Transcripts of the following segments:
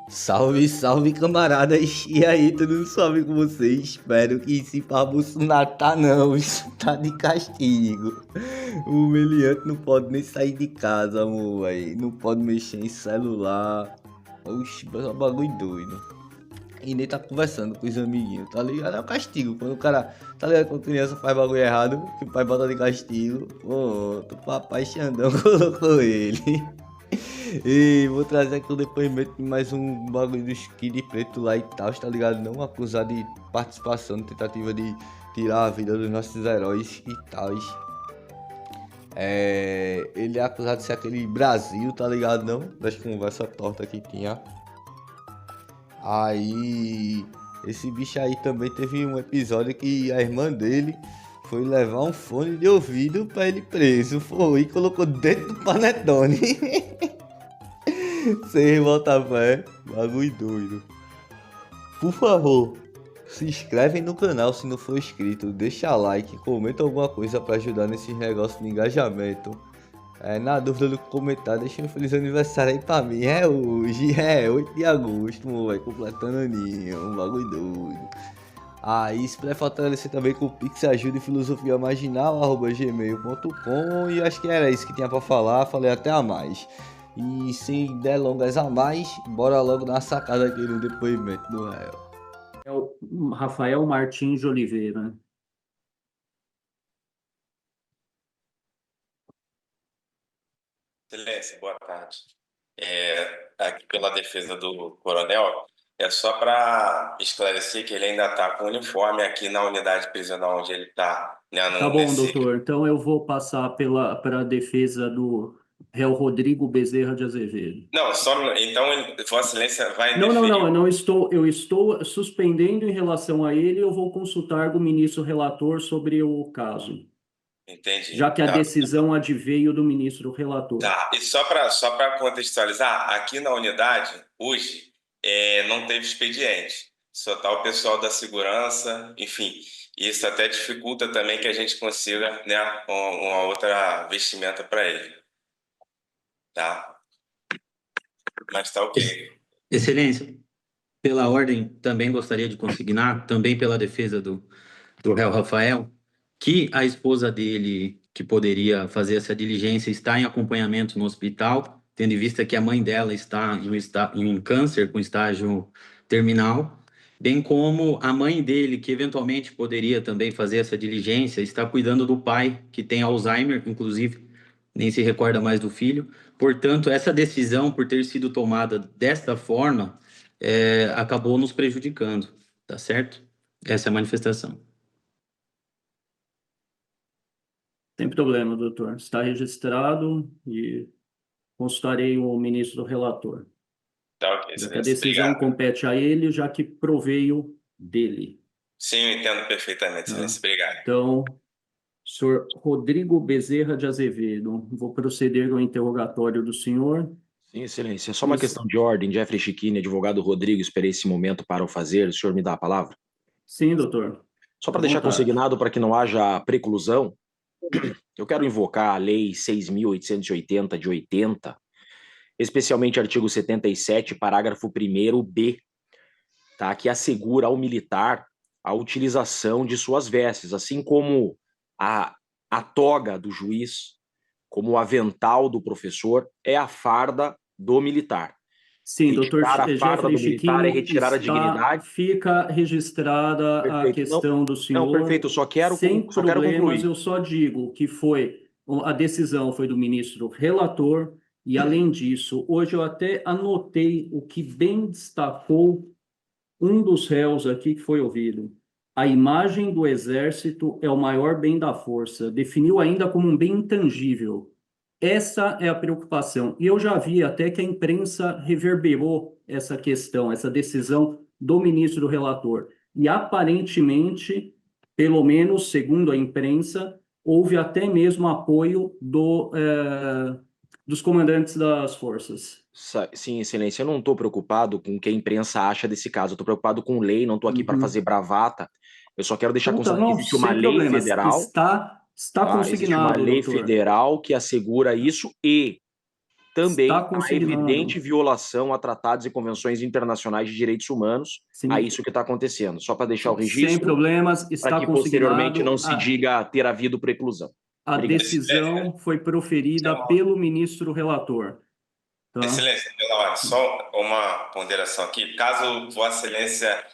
Salve, salve, camaradas! E aí, tudo suave com vocês? Espero que se pá Bolsonaro tá não, isso tá de castigo. O meliante não pode nem sair de casa, amor, véi. Não pode mexer em celular. Oxi, é um bagulho doido. E nem tá conversando com os amiguinhos, tá ligado? É o castigo. Quando o cara, tá ligado? Quando a criança faz bagulho errado, que o pai bota de castigo. Pronto, o papai Xandão colocou ele. E vou trazer aqui o depoimento de mais um bagulho dos Kid Preto lá e tal, tá ligado? Não acusado de participação na tentativa de tirar a vida dos nossos heróis e tal. Ele é acusado de ser aquele Brasil, tá ligado? Não? Das conversas tortas que tinha. Aí, esse bicho aí também teve um episódio que a irmã dele foi levar um fone de ouvido pra ele preso. Foi e colocou dentro do panetone. Sem botar fé, bagulho doido. Por favor, se inscreve no canal se não for inscrito, deixa like, comenta alguma coisa pra ajudar nesse negócio de engajamento. Na dúvida do comentário, deixa um feliz aniversário aí pra mim. É hoje, é 8 de agosto, vai completando aninho, um bagulho doido. Aí, se puder fortalecer também com o Pix Ajuda e Filosofia Marginal, @gmail.com. E acho que era isso que tinha pra falar, falei até a mais. E sem delongas a mais, bora logo na sacada aqui no depoimento do réu. É o Rafael Martins de Oliveira. Excelência, boa tarde. Aqui pela defesa do coronel, é só para esclarecer que ele ainda está com uniforme aqui na unidade prisional onde ele está, né, Tá bom, doutor. Então eu vou passar para a defesa do réu Rodrigo Bezerra de Azevedo. Não, então Vossa Excelência vai Não, deferir. eu estou suspendendo em relação a ele, eu vou consultar com o ministro relator sobre o caso. Entendi. Já que a decisão adveio do ministro relator. Tá, e só para contextualizar, aqui na unidade, hoje, não teve expediente. Só tá o pessoal da segurança, enfim. Isso até dificulta também que a gente consiga, né, uma outra vestimenta para ele. Tá? Mas tá ok. Excelência, pela ordem, também gostaria de consignar, também pela defesa do réu Rafael, que a esposa dele, que poderia fazer essa diligência, está em acompanhamento no hospital, tendo em vista que a mãe dela está em câncer com estágio terminal, bem como a mãe dele, que eventualmente poderia também fazer essa diligência, está cuidando do pai, que tem Alzheimer, inclusive, nem se recorda mais do filho. Portanto, essa decisão, por ter sido tomada desta forma, acabou nos prejudicando, tá certo? Essa é a manifestação. Sem problema, doutor. Está registrado e consultarei o ministro relator. Tá ok, Já que a decisão compete a ele, já que proveio dele. Sim, eu entendo perfeitamente, excelência. Obrigado. Então, senhor Rodrigo Bezerra de Azevedo, vou proceder ao interrogatório do senhor. Sim, excelência. É só uma questão de ordem. Jeffrey Chiquini, advogado Rodrigo, esperei esse momento para o fazer. O senhor me dá a palavra? Sim, doutor. Só para deixar consignado, para que não haja preclusão, eu quero invocar a Lei 6.880 de 80, especialmente artigo 77, parágrafo 1º B, tá? Que assegura ao militar a utilização de suas vestes, assim como a toga do juiz, como o avental do professor, é a farda do militar. Sim, doutor Retirar a farda do militar é retirar a dignidade. Fica registrada a questão do senhor. Não, perfeito, só quero concluir. Eu só digo que a decisão foi do ministro relator, e além disso, hoje eu até anotei o que bem destacou um dos réus aqui que foi ouvido. A imagem do exército é o maior bem da força. Definiu ainda como um bem intangível. Essa é a preocupação. E eu já vi até que a imprensa reverberou essa questão, essa decisão do ministro relator. E aparentemente, pelo menos segundo a imprensa, houve até mesmo apoio dos comandantes das forças. Sim, excelência, eu não estou preocupado com o que a imprensa acha desse caso. Eu estou preocupado com lei, não estou aqui para fazer bravata. Eu só quero deixar consignado que existe uma lei federal. Está consignado, existe uma lei doutor. federal que assegura isso, e também Está há consignado. evidente violação a tratados e convenções internacionais de direitos humanos Sim. a isso que está acontecendo. Só para deixar o Sem registro, problemas, para está que posteriormente consignado. não se diga ter havido preclusão. A Obrigado. decisão foi proferida pelo ministro relator. Tá? Excelência, Delaware, só uma ponderação aqui. Caso Vossa Excelência,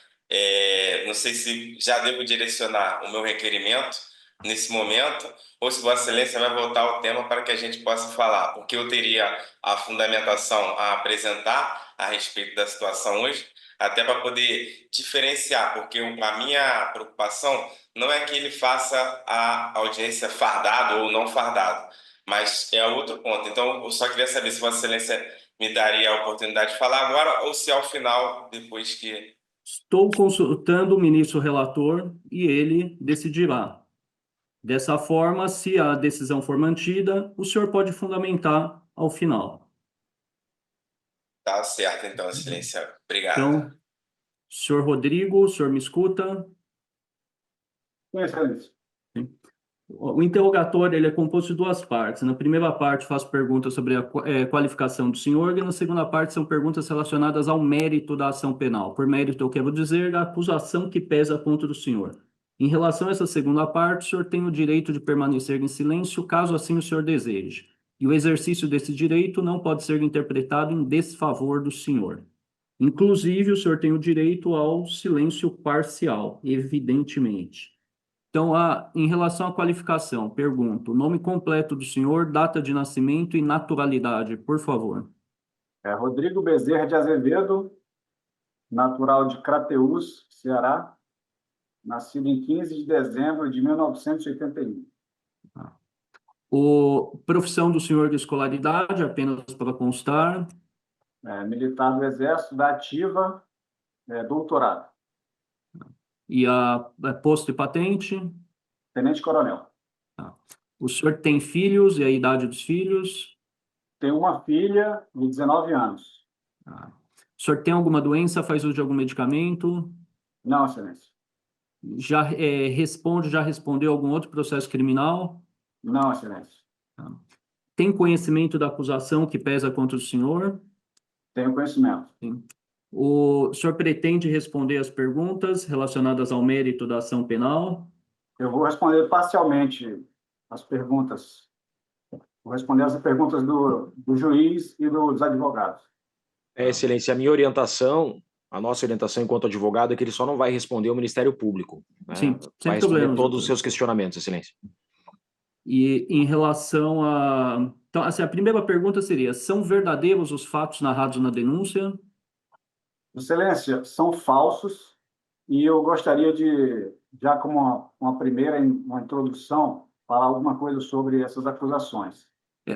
não sei se já devo direcionar o meu requerimento nesse momento, ou se Vossa Excelência vai voltar ao tema para que a gente possa falar, porque eu teria a fundamentação a apresentar a respeito da situação hoje, até para poder diferenciar, porque a minha preocupação não é que ele faça a audiência fardado ou não fardado, mas é outro ponto. Então, eu só queria saber se Vossa Excelência me daria a oportunidade de falar agora ou se ao final, depois que... Estou consultando o ministro relator e ele decidirá. Dessa forma, se a decisão for mantida, o senhor pode fundamentar ao final. Tá certo, então, Excelência. Obrigado. Então, senhor Rodrigo, o senhor me escuta? Sim, Excelência. O interrogatório ele é composto de duas partes. Na primeira parte, faço perguntas sobre a qualificação do senhor, e na segunda parte são perguntas relacionadas ao mérito da ação penal. Por mérito, eu quero dizer a acusação que pesa contra o senhor. Em relação a essa segunda parte, o senhor tem o direito de permanecer em silêncio, caso assim o senhor deseje. E o exercício desse direito não pode ser interpretado em desfavor do senhor. Inclusive, o senhor tem o direito ao silêncio parcial, evidentemente. Então, em relação à qualificação, pergunto: o nome completo do senhor, data de nascimento e naturalidade, por favor. Rodrigo Bezerra de Azevedo, natural de Crateús, Ceará, nascido em 15 de dezembro de 1981. Profissão do senhor de escolaridade, apenas para constar. Militar do Exército, da Ativa, doutorado. E posto e patente? Tenente-coronel. O senhor tem filhos e a idade dos filhos? Tenho uma filha de 19 anos. O senhor tem alguma doença, faz uso de algum medicamento? Não, Excelência. Já respondeu algum outro processo criminal? Não, Excelência. Tem conhecimento da acusação que pesa contra o senhor? Tenho conhecimento. Sim. O senhor pretende responder as perguntas relacionadas ao mérito da ação penal? Eu vou responder parcialmente as perguntas. Vou responder as perguntas do juiz e dos advogados. Excelência, a nossa orientação enquanto advogado é que ele só não vai responder ao Ministério Público. Né? Sim, sem vai responder problemas, todos os doutor. seus questionamentos, Excelência. E em relação a... Então, assim, a primeira pergunta seria: são verdadeiros os fatos narrados na denúncia? Excelência, são falsos e eu gostaria de, já como uma primeira uma introdução, falar alguma coisa sobre essas acusações.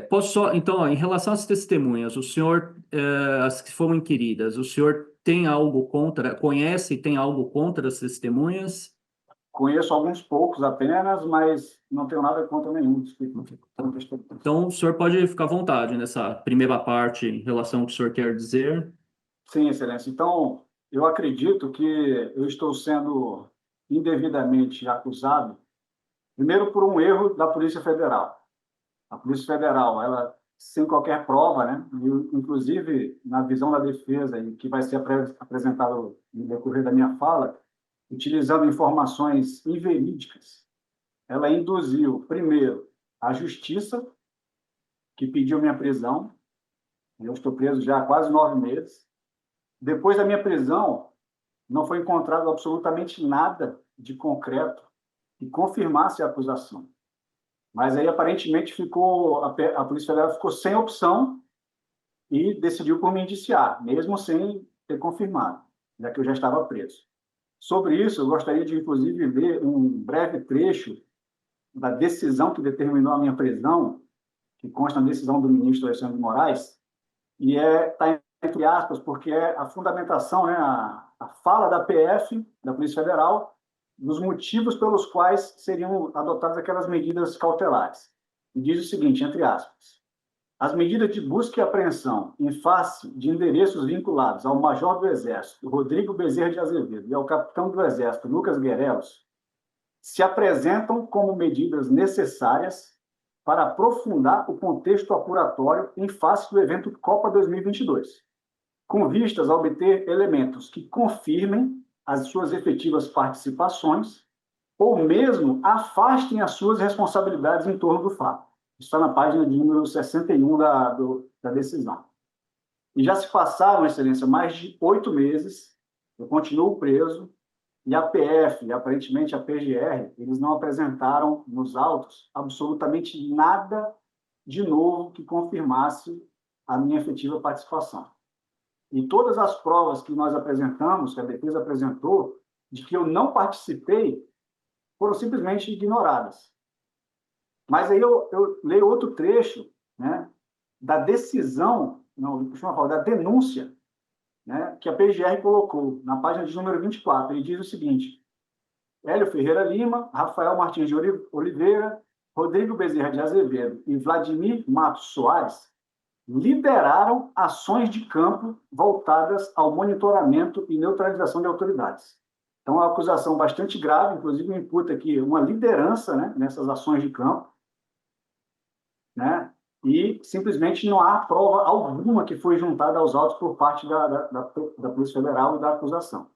Posso só... Então, em relação às testemunhas, o senhor, as que foram inquiridas, o senhor tem algo contra, conhece e tem algo contra as testemunhas? Conheço alguns poucos apenas, mas não tenho nada contra nenhum. Então, o senhor pode ficar à vontade nessa primeira parte em relação ao que o senhor quer dizer. Sim, Excelência. Então, eu acredito que eu estou sendo indevidamente acusado, primeiro por um erro da Polícia Federal. A Polícia Federal, ela, sem qualquer prova, né, inclusive na visão da defesa, e que vai ser apresentado no decorrer da minha fala, utilizando informações inverídicas, ela induziu, primeiro, a Justiça, que pediu minha prisão. Eu estou preso já há quase 9 meses. Depois da minha prisão, não foi encontrado absolutamente nada de concreto que confirmasse a acusação. Mas aí, aparentemente, a Polícia Federal ficou sem opção e decidiu por me indiciar, mesmo sem ter confirmado, já que eu já estava preso. Sobre isso, eu gostaria de, inclusive, ler um breve trecho da decisão que determinou a minha prisão, que consta na decisão do ministro Alexandre de Moraes, e está entre aspas, porque é a fundamentação, né, a fala da PF, da Polícia Federal, dos motivos pelos quais seriam adotadas aquelas medidas cautelares. E diz o seguinte, entre aspas: as medidas de busca e apreensão em face de endereços vinculados ao Major do Exército, Rodrigo Bezerra de Azevedo, e ao Capitão do Exército, Lucas Guerelos, se apresentam como medidas necessárias para aprofundar o contexto apuratório em face do evento Copa 2022, com vistas a obter elementos que confirmem as suas efetivas participações ou mesmo afastem as suas responsabilidades em torno do fato. Está na página de número 61 da decisão. E já se passaram, Excelência, mais de 8 meses, eu continuo preso, e a PF, e aparentemente a PGR, eles não apresentaram nos autos absolutamente nada de novo que confirmasse a minha efetiva participação. E todas as provas que nós apresentamos, que a defesa apresentou, de que eu não participei, foram simplesmente ignoradas. Mas aí eu leio outro trecho, né, da decisão, não, deixa eu falar, da denúncia, né, que a PGR colocou na página de número 24. Ele diz o seguinte: Hélio Ferreira Lima, Rafael Martins de Oliveira, Rodrigo Bezerra de Azevedo e Vladimir Matos Soares lideraram ações de campo voltadas ao monitoramento e neutralização de autoridades. Então, é uma acusação bastante grave, inclusive me imputa aqui uma liderança, né, nessas ações de campo, né, e simplesmente não há prova alguma que foi juntada aos autos por parte da Polícia Federal e da acusação.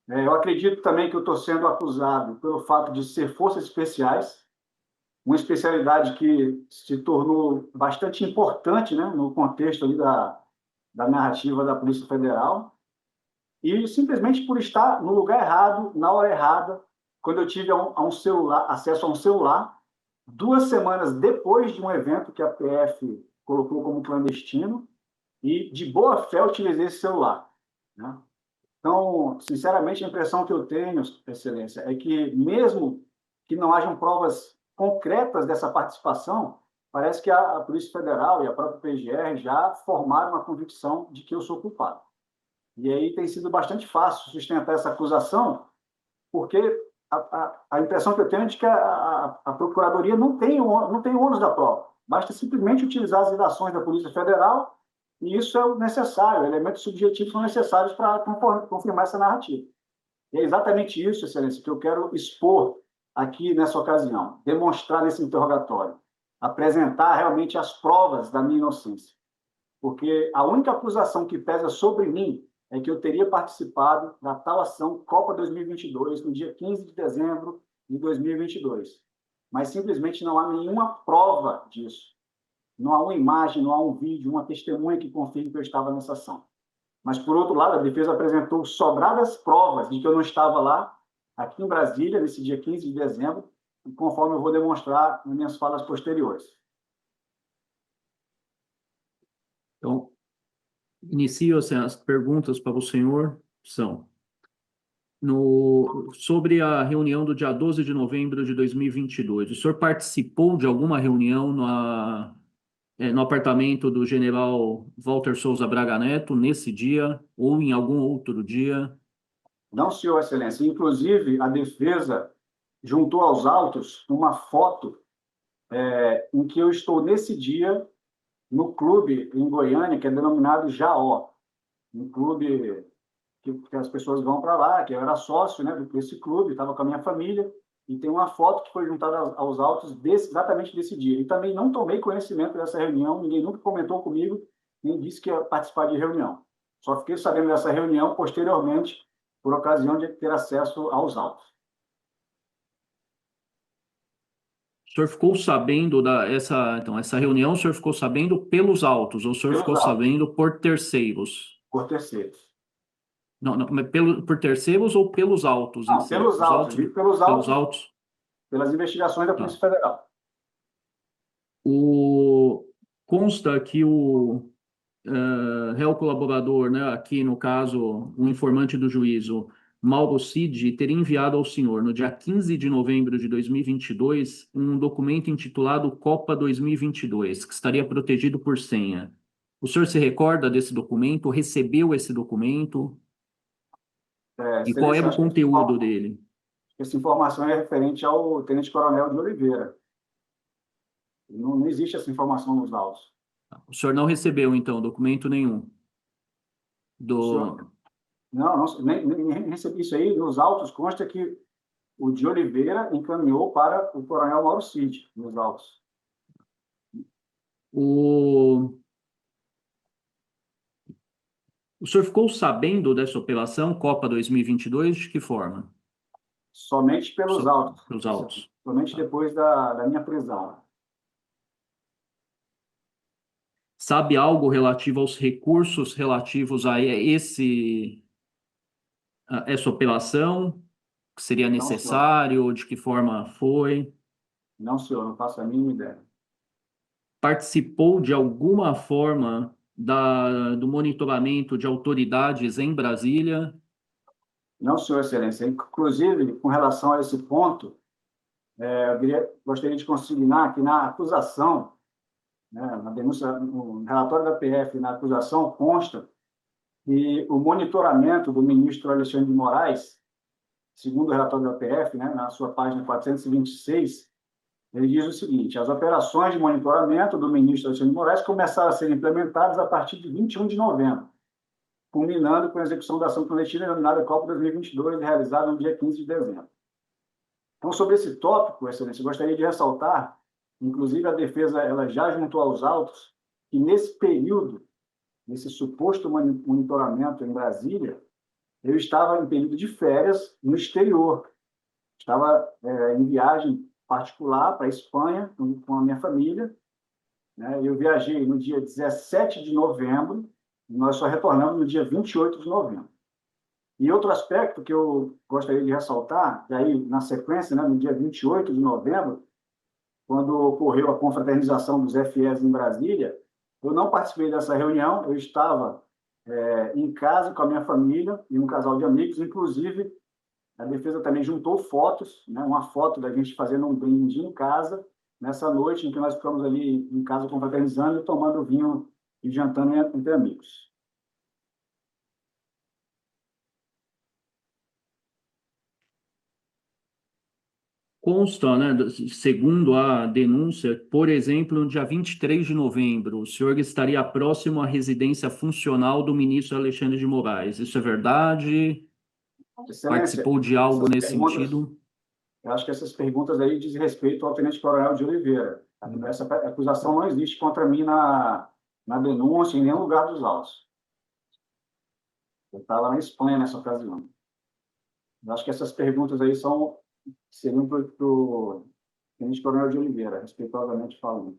Eu acredito também que eu estou sendo acusado pelo fato de ser forças especiais, uma especialidade que se tornou bastante importante, né, no contexto ali da narrativa da Polícia Federal, e simplesmente por estar no lugar errado, na hora errada, quando eu tive acesso a um celular, 2 semanas depois de um evento que a PF colocou como clandestino, e de boa fé utilizei esse celular, né? Então, sinceramente, a impressão que eu tenho, Excelência, é que mesmo que não hajam provas concretas dessa participação, parece que a Polícia Federal e a própria PGR já formaram a convicção de que eu sou culpado. E aí tem sido bastante fácil sustentar essa acusação, porque a impressão que eu tenho é de que a Procuradoria não tem ônus da prova. Basta simplesmente utilizar as ilações da Polícia Federal, e isso é o necessário, elementos subjetivos são necessários para confirmar essa narrativa. E é exatamente isso, Excelência, que eu quero expor aqui nessa ocasião, demonstrar nesse interrogatório, apresentar realmente as provas da minha inocência. Porque a única acusação que pesa sobre mim é que eu teria participado da tal ação Copa 2022, no dia 15 de dezembro de 2022. Mas simplesmente não há nenhuma prova disso. Não há uma imagem, não há um vídeo, uma testemunha que confirme que eu estava nessa ação. Mas, por outro lado, a defesa apresentou sobradas provas de que eu não estava lá, aqui em Brasília, nesse dia 15 de dezembro, conforme eu vou demonstrar nas minhas falas posteriores. Então, inicio assim, as perguntas para o senhor são sobre a reunião do dia 12 de novembro de 2022. O senhor participou de alguma reunião no apartamento do general Walter Souza Braga Neto nesse dia ou em algum outro dia? Não, senhor Excelência. Inclusive, a defesa juntou aos autos uma foto em que eu estou nesse dia no clube em Goiânia, que é denominado Jaó, um clube que as pessoas vão para lá, que eu era sócio, né, desse clube, estava com a minha família, e tem uma foto que foi juntada aos autos exatamente desse dia. E também não tomei conhecimento dessa reunião, ninguém nunca comentou comigo, nem disse que ia participar de reunião. Só fiquei sabendo dessa reunião posteriormente, por ocasião de ter acesso aos autos. O senhor ficou sabendo essa reunião, o senhor ficou sabendo pelos autos, ou o senhor ficou sabendo por terceiros? Por terceiros. Não, mas por terceiros ou pelos autos? Não, pelos autos, pelos autos, pelas investigações da Polícia Federal. Consta que o réu colaborador, né, aqui no caso, um informante do juízo, Mauro Cid, teria enviado ao senhor, no dia 15 de novembro de 2022, um documento intitulado Copa 2022, que estaria protegido por senha. O senhor se recorda desse documento? Recebeu esse documento? E qual era o conteúdo dele? Essa informação é referente ao tenente-coronel de Oliveira. Não existe essa informação nos autos. O senhor não recebeu, então, documento nenhum? Não, nem recebi isso aí. Nos autos consta que o de Oliveira encaminhou para o coronel Mauro Cid, nos autos. O, o senhor ficou sabendo dessa operação Copa 2022 de que forma? Somente pelos autos. Pelos autos. Somente depois da minha prisão. Sabe algo relativo aos recursos relativos a essa operação? Que seria Não, senhor. necessário? De que forma foi? Não, senhor, não faço a mínima ideia. Participou de alguma forma do monitoramento de autoridades em Brasília? Não, senhor, excelência. Inclusive, com relação a esse ponto, gostaria de consignar que na acusação, né, na denúncia, no relatório da PF, na acusação, consta que o monitoramento do ministro Alexandre de Moraes, segundo o relatório da PF, né, na sua página 426, ele diz o seguinte: as operações de monitoramento do ministro Alexandre de Moraes começaram a ser implementadas a partir de 21 de novembro, culminando com a execução da ação clandestina denominada Copa 2022, realizada no dia 15 de dezembro. Então, sobre esse tópico, excelência, eu gostaria de ressaltar, inclusive a defesa ela já juntou aos autos, que nesse período, nesse suposto monitoramento em Brasília, eu estava em período de férias no exterior. Estava em viagem particular para a Espanha com a minha família, né? Eu viajei no dia 17 de novembro, e nós só retornamos no dia 28 de novembro. E outro aspecto que eu gostaria de ressaltar, daí na sequência, né, no dia 28 de novembro, quando ocorreu a confraternização dos FIEs em Brasília, eu não participei dessa reunião, eu estava em casa com a minha família e um casal de amigos, inclusive a defesa também juntou fotos, né, uma foto da gente fazendo um brinde em casa, nessa noite em que nós ficamos ali em casa confraternizando e tomando vinho e jantando entre amigos. Consta, né, segundo a denúncia, por exemplo, no dia 23 de novembro, o senhor estaria próximo à residência funcional do ministro Alexandre de Moraes. Isso é verdade? Excelência, Participou de algo essas nesse perguntas, sentido? eu acho que essas perguntas aí dizem respeito ao Tenente Coronel de Oliveira. Essa acusação não existe contra mim na denúncia, em nenhum lugar dos autos. Eu estava na Espanha nessa ocasião. Eu acho que essas perguntas aí seriam para o Tenente Coronel de Oliveira, respeitosamente falando.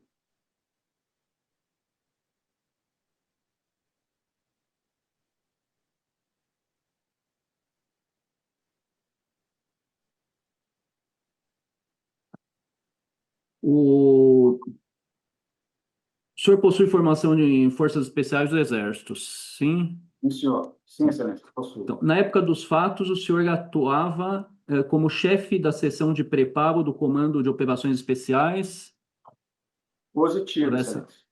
O senhor possui formação em Forças Especiais do Exército, sim? Sim, senhor. Sim, excelência, possui. Então, na época dos fatos, o senhor atuava como chefe da seção de preparo do Comando de Operações Especiais? Positivo, Por essa... excelência.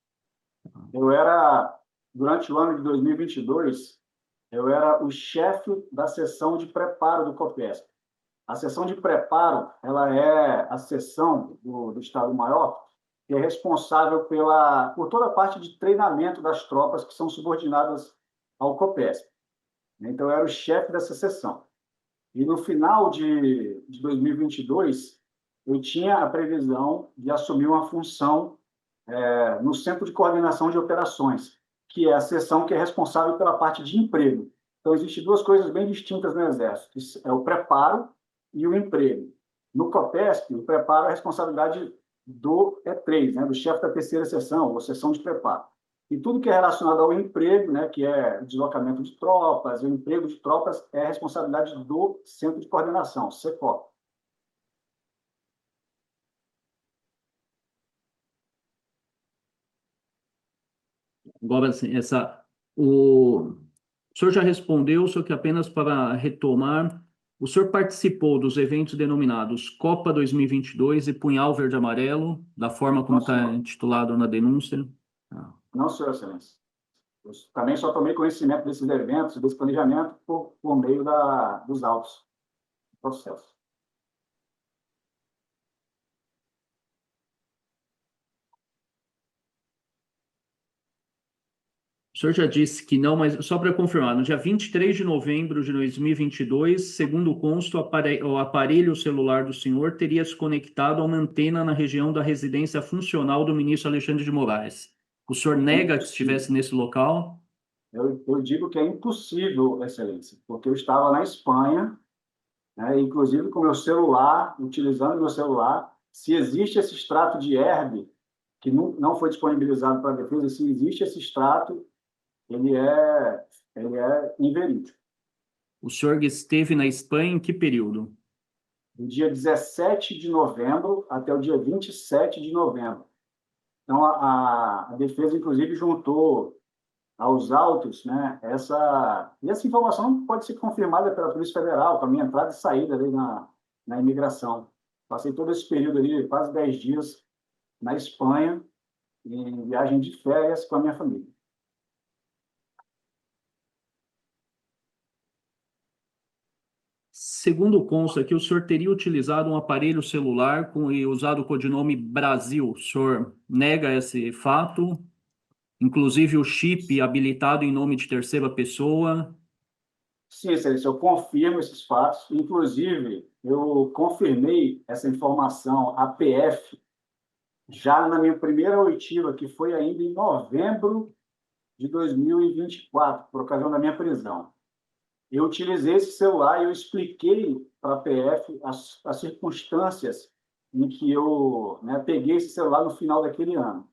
Durante o ano de 2022, eu era o chefe da seção de preparo do COPESP. A seção de preparo, ela é a seção do Estado-Maior que é responsável por toda a parte de treinamento das tropas que são subordinadas ao COPESP. Então, eu era o chefe dessa seção. E no final de 2022, eu tinha a previsão de assumir uma função no Centro de Coordenação de Operações, que é a seção que é responsável pela parte de emprego. Então, existem duas coisas bem distintas no Exército, que é o preparo e o emprego. No COPESP, o preparo é a responsabilidade do E3, né, do chefe da terceira seção, ou seção de preparo. E tudo que é relacionado ao emprego, né, que é o deslocamento de tropas, o emprego de tropas, é a responsabilidade do Centro de Coordenação, CECOP. Agora, assim, o senhor já respondeu, só que apenas para retomar, o senhor participou dos eventos denominados Copa 2022 e Punhal Verde e Amarelo, da forma como está intitulado na denúncia? Não, senhor, excelência. Eu também só tomei conhecimento desses eventos, desse planejamento, por meio dos autos do processo. O senhor já disse que não, mas só para confirmar, no dia 23 de novembro de 2022, segundo consta, o aparelho celular do senhor teria se conectado a uma antena na região da residência funcional do ministro Alexandre de Moraes. O senhor nega que estivesse nesse local? Eu digo que é impossível, Excelência, porque eu estava na Espanha, né, inclusive com meu celular, utilizando meu celular. Se existe esse extrato de herb, que não foi disponibilizado para a defesa, se existe esse extrato, ele é inverídico. O senhor esteve na Espanha em que período? Do dia 17 de novembro até o dia 27 de novembro. Então, a defesa, inclusive, juntou aos autos, né, e essa informação pode ser confirmada pela Polícia Federal, com a minha entrada e saída ali na imigração. Passei todo esse período ali, quase 10 dias, na Espanha, em viagem de férias com a minha família. Segundo consta aqui, o senhor teria utilizado um aparelho celular e usado o codinome Brasil. O senhor nega esse fato? Inclusive o chip habilitado em nome de terceira pessoa? Sim, Excelência, eu confirmo esses fatos. Inclusive, eu confirmei essa informação à PF já na minha primeira oitiva, que foi ainda em novembro de 2024, por ocasião da minha prisão. Eu utilizei esse celular e eu expliquei para a PF as circunstâncias em que eu, né, peguei esse celular no final daquele ano.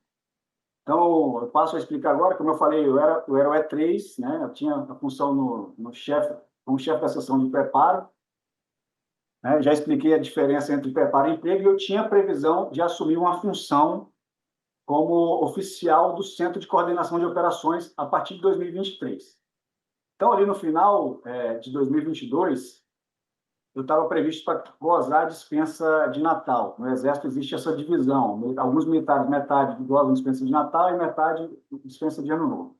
Então, eu passo a explicar agora. Como eu falei, eu era o E3, né? Eu tinha a função no chefe, como chefe da seção de preparo, né? Já expliquei a diferença entre preparo e emprego, e eu tinha a previsão de assumir uma função como oficial do Centro de Coordenação de Operações a partir de 2023. Então, ali no final de 2022, eu estava previsto para gozar a dispensa de Natal. No Exército existe essa divisão. Alguns militares, metade gozam dispensa de Natal e metade dispensa de Ano Novo.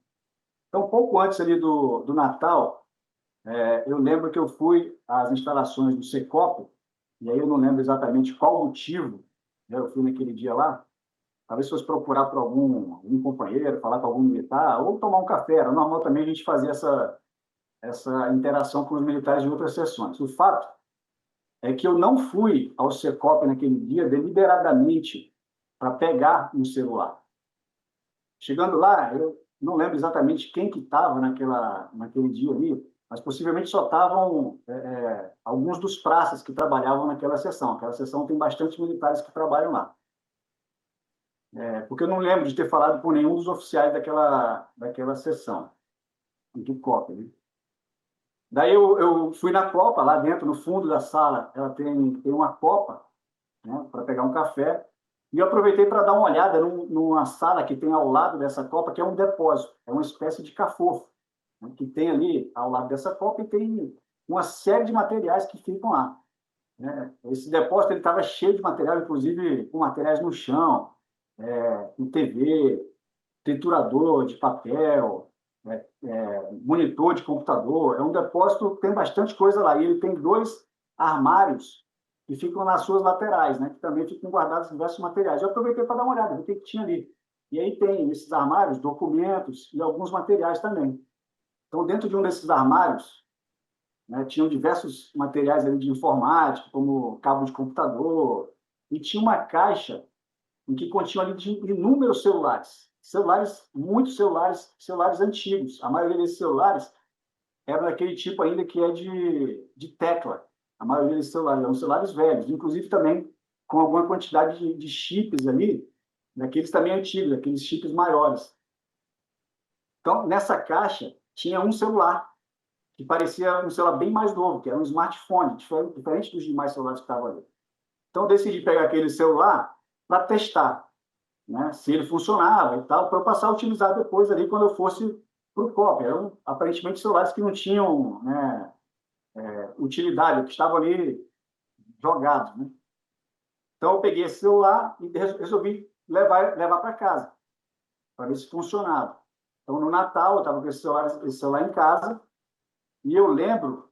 Então, pouco antes ali do Natal, eu lembro que eu fui às instalações do Secop, e aí eu não lembro exatamente qual motivo, né, eu fui naquele dia lá. Talvez fosse procurar por algum companheiro, falar com algum militar, ou tomar um café. Era normal também a gente fazer essa interação com os militares de outras sessões. O fato é que eu não fui ao Secop naquele dia deliberadamente para pegar um celular. Chegando lá, eu não lembro exatamente quem que estava naquele dia ali, mas possivelmente só estavam alguns dos praças que trabalhavam naquela sessão. Aquela sessão tem bastante militares que trabalham lá. Porque eu não lembro de ter falado com nenhum dos oficiais daquela sessão, do COP. Né? Daí eu fui na copa, lá dentro, no fundo da sala, ela tem uma copa, né, para pegar um café, e eu aproveitei para dar uma olhada numa sala que tem ao lado dessa copa, que é um depósito, é uma espécie de cafofo, né, que tem ali ao lado dessa copa, e tem uma série de materiais que ficam lá. Né? Esse depósito estava cheio de material, inclusive com materiais no chão, com TV, triturador de papel, monitor de computador. É um depósito que tem bastante coisa lá. E ele tem 2 armários que ficam nas suas laterais, né? Que também ficam guardados diversos materiais. Eu aproveitei para dar uma olhada, ver o que tinha ali. E aí tem nesses armários documentos e alguns materiais também. Então, dentro de um desses armários, né, tinham diversos materiais ali de informática, como cabo de computador, e tinha uma caixa em que continha ali de inúmeros celulares, muitos celulares antigos. A maioria desses celulares era daquele tipo ainda que é de tecla. A maioria desses celulares eram celulares velhos, inclusive também com alguma quantidade de chips ali, daqueles também antigos, aqueles chips maiores. Então, nessa caixa, tinha um celular, que parecia um celular bem mais novo, que era um smartphone, diferente dos demais celulares que estavam ali. Então, eu decidi pegar aquele celular para testar, né, se ele funcionava e tal, para eu passar a utilizar depois ali quando eu fosse para o COP. Eram aparentemente celulares que não tinham, né, utilidade, que estavam ali jogados. Né? Então, eu peguei esse celular e resolvi levar para casa, para ver se funcionava. Então, no Natal, eu estava com esse celular em casa, e eu lembro,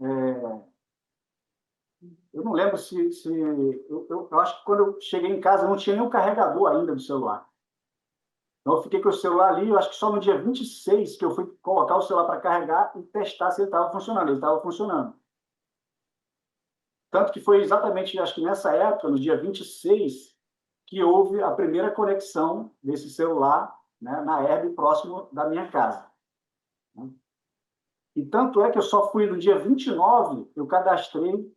eu não lembro eu acho que quando eu cheguei em casa não tinha nem o carregador ainda do celular. Então, eu fiquei com o celular ali, eu acho que só no dia 26 que eu fui colocar o celular para carregar e testar se ele estava funcionando. Ele estava funcionando. Tanto que foi exatamente, acho que nessa época, no dia 26, que houve a primeira conexão desse celular, né, na herb próximo da minha casa. E tanto é que eu só fui no dia 29, eu cadastrei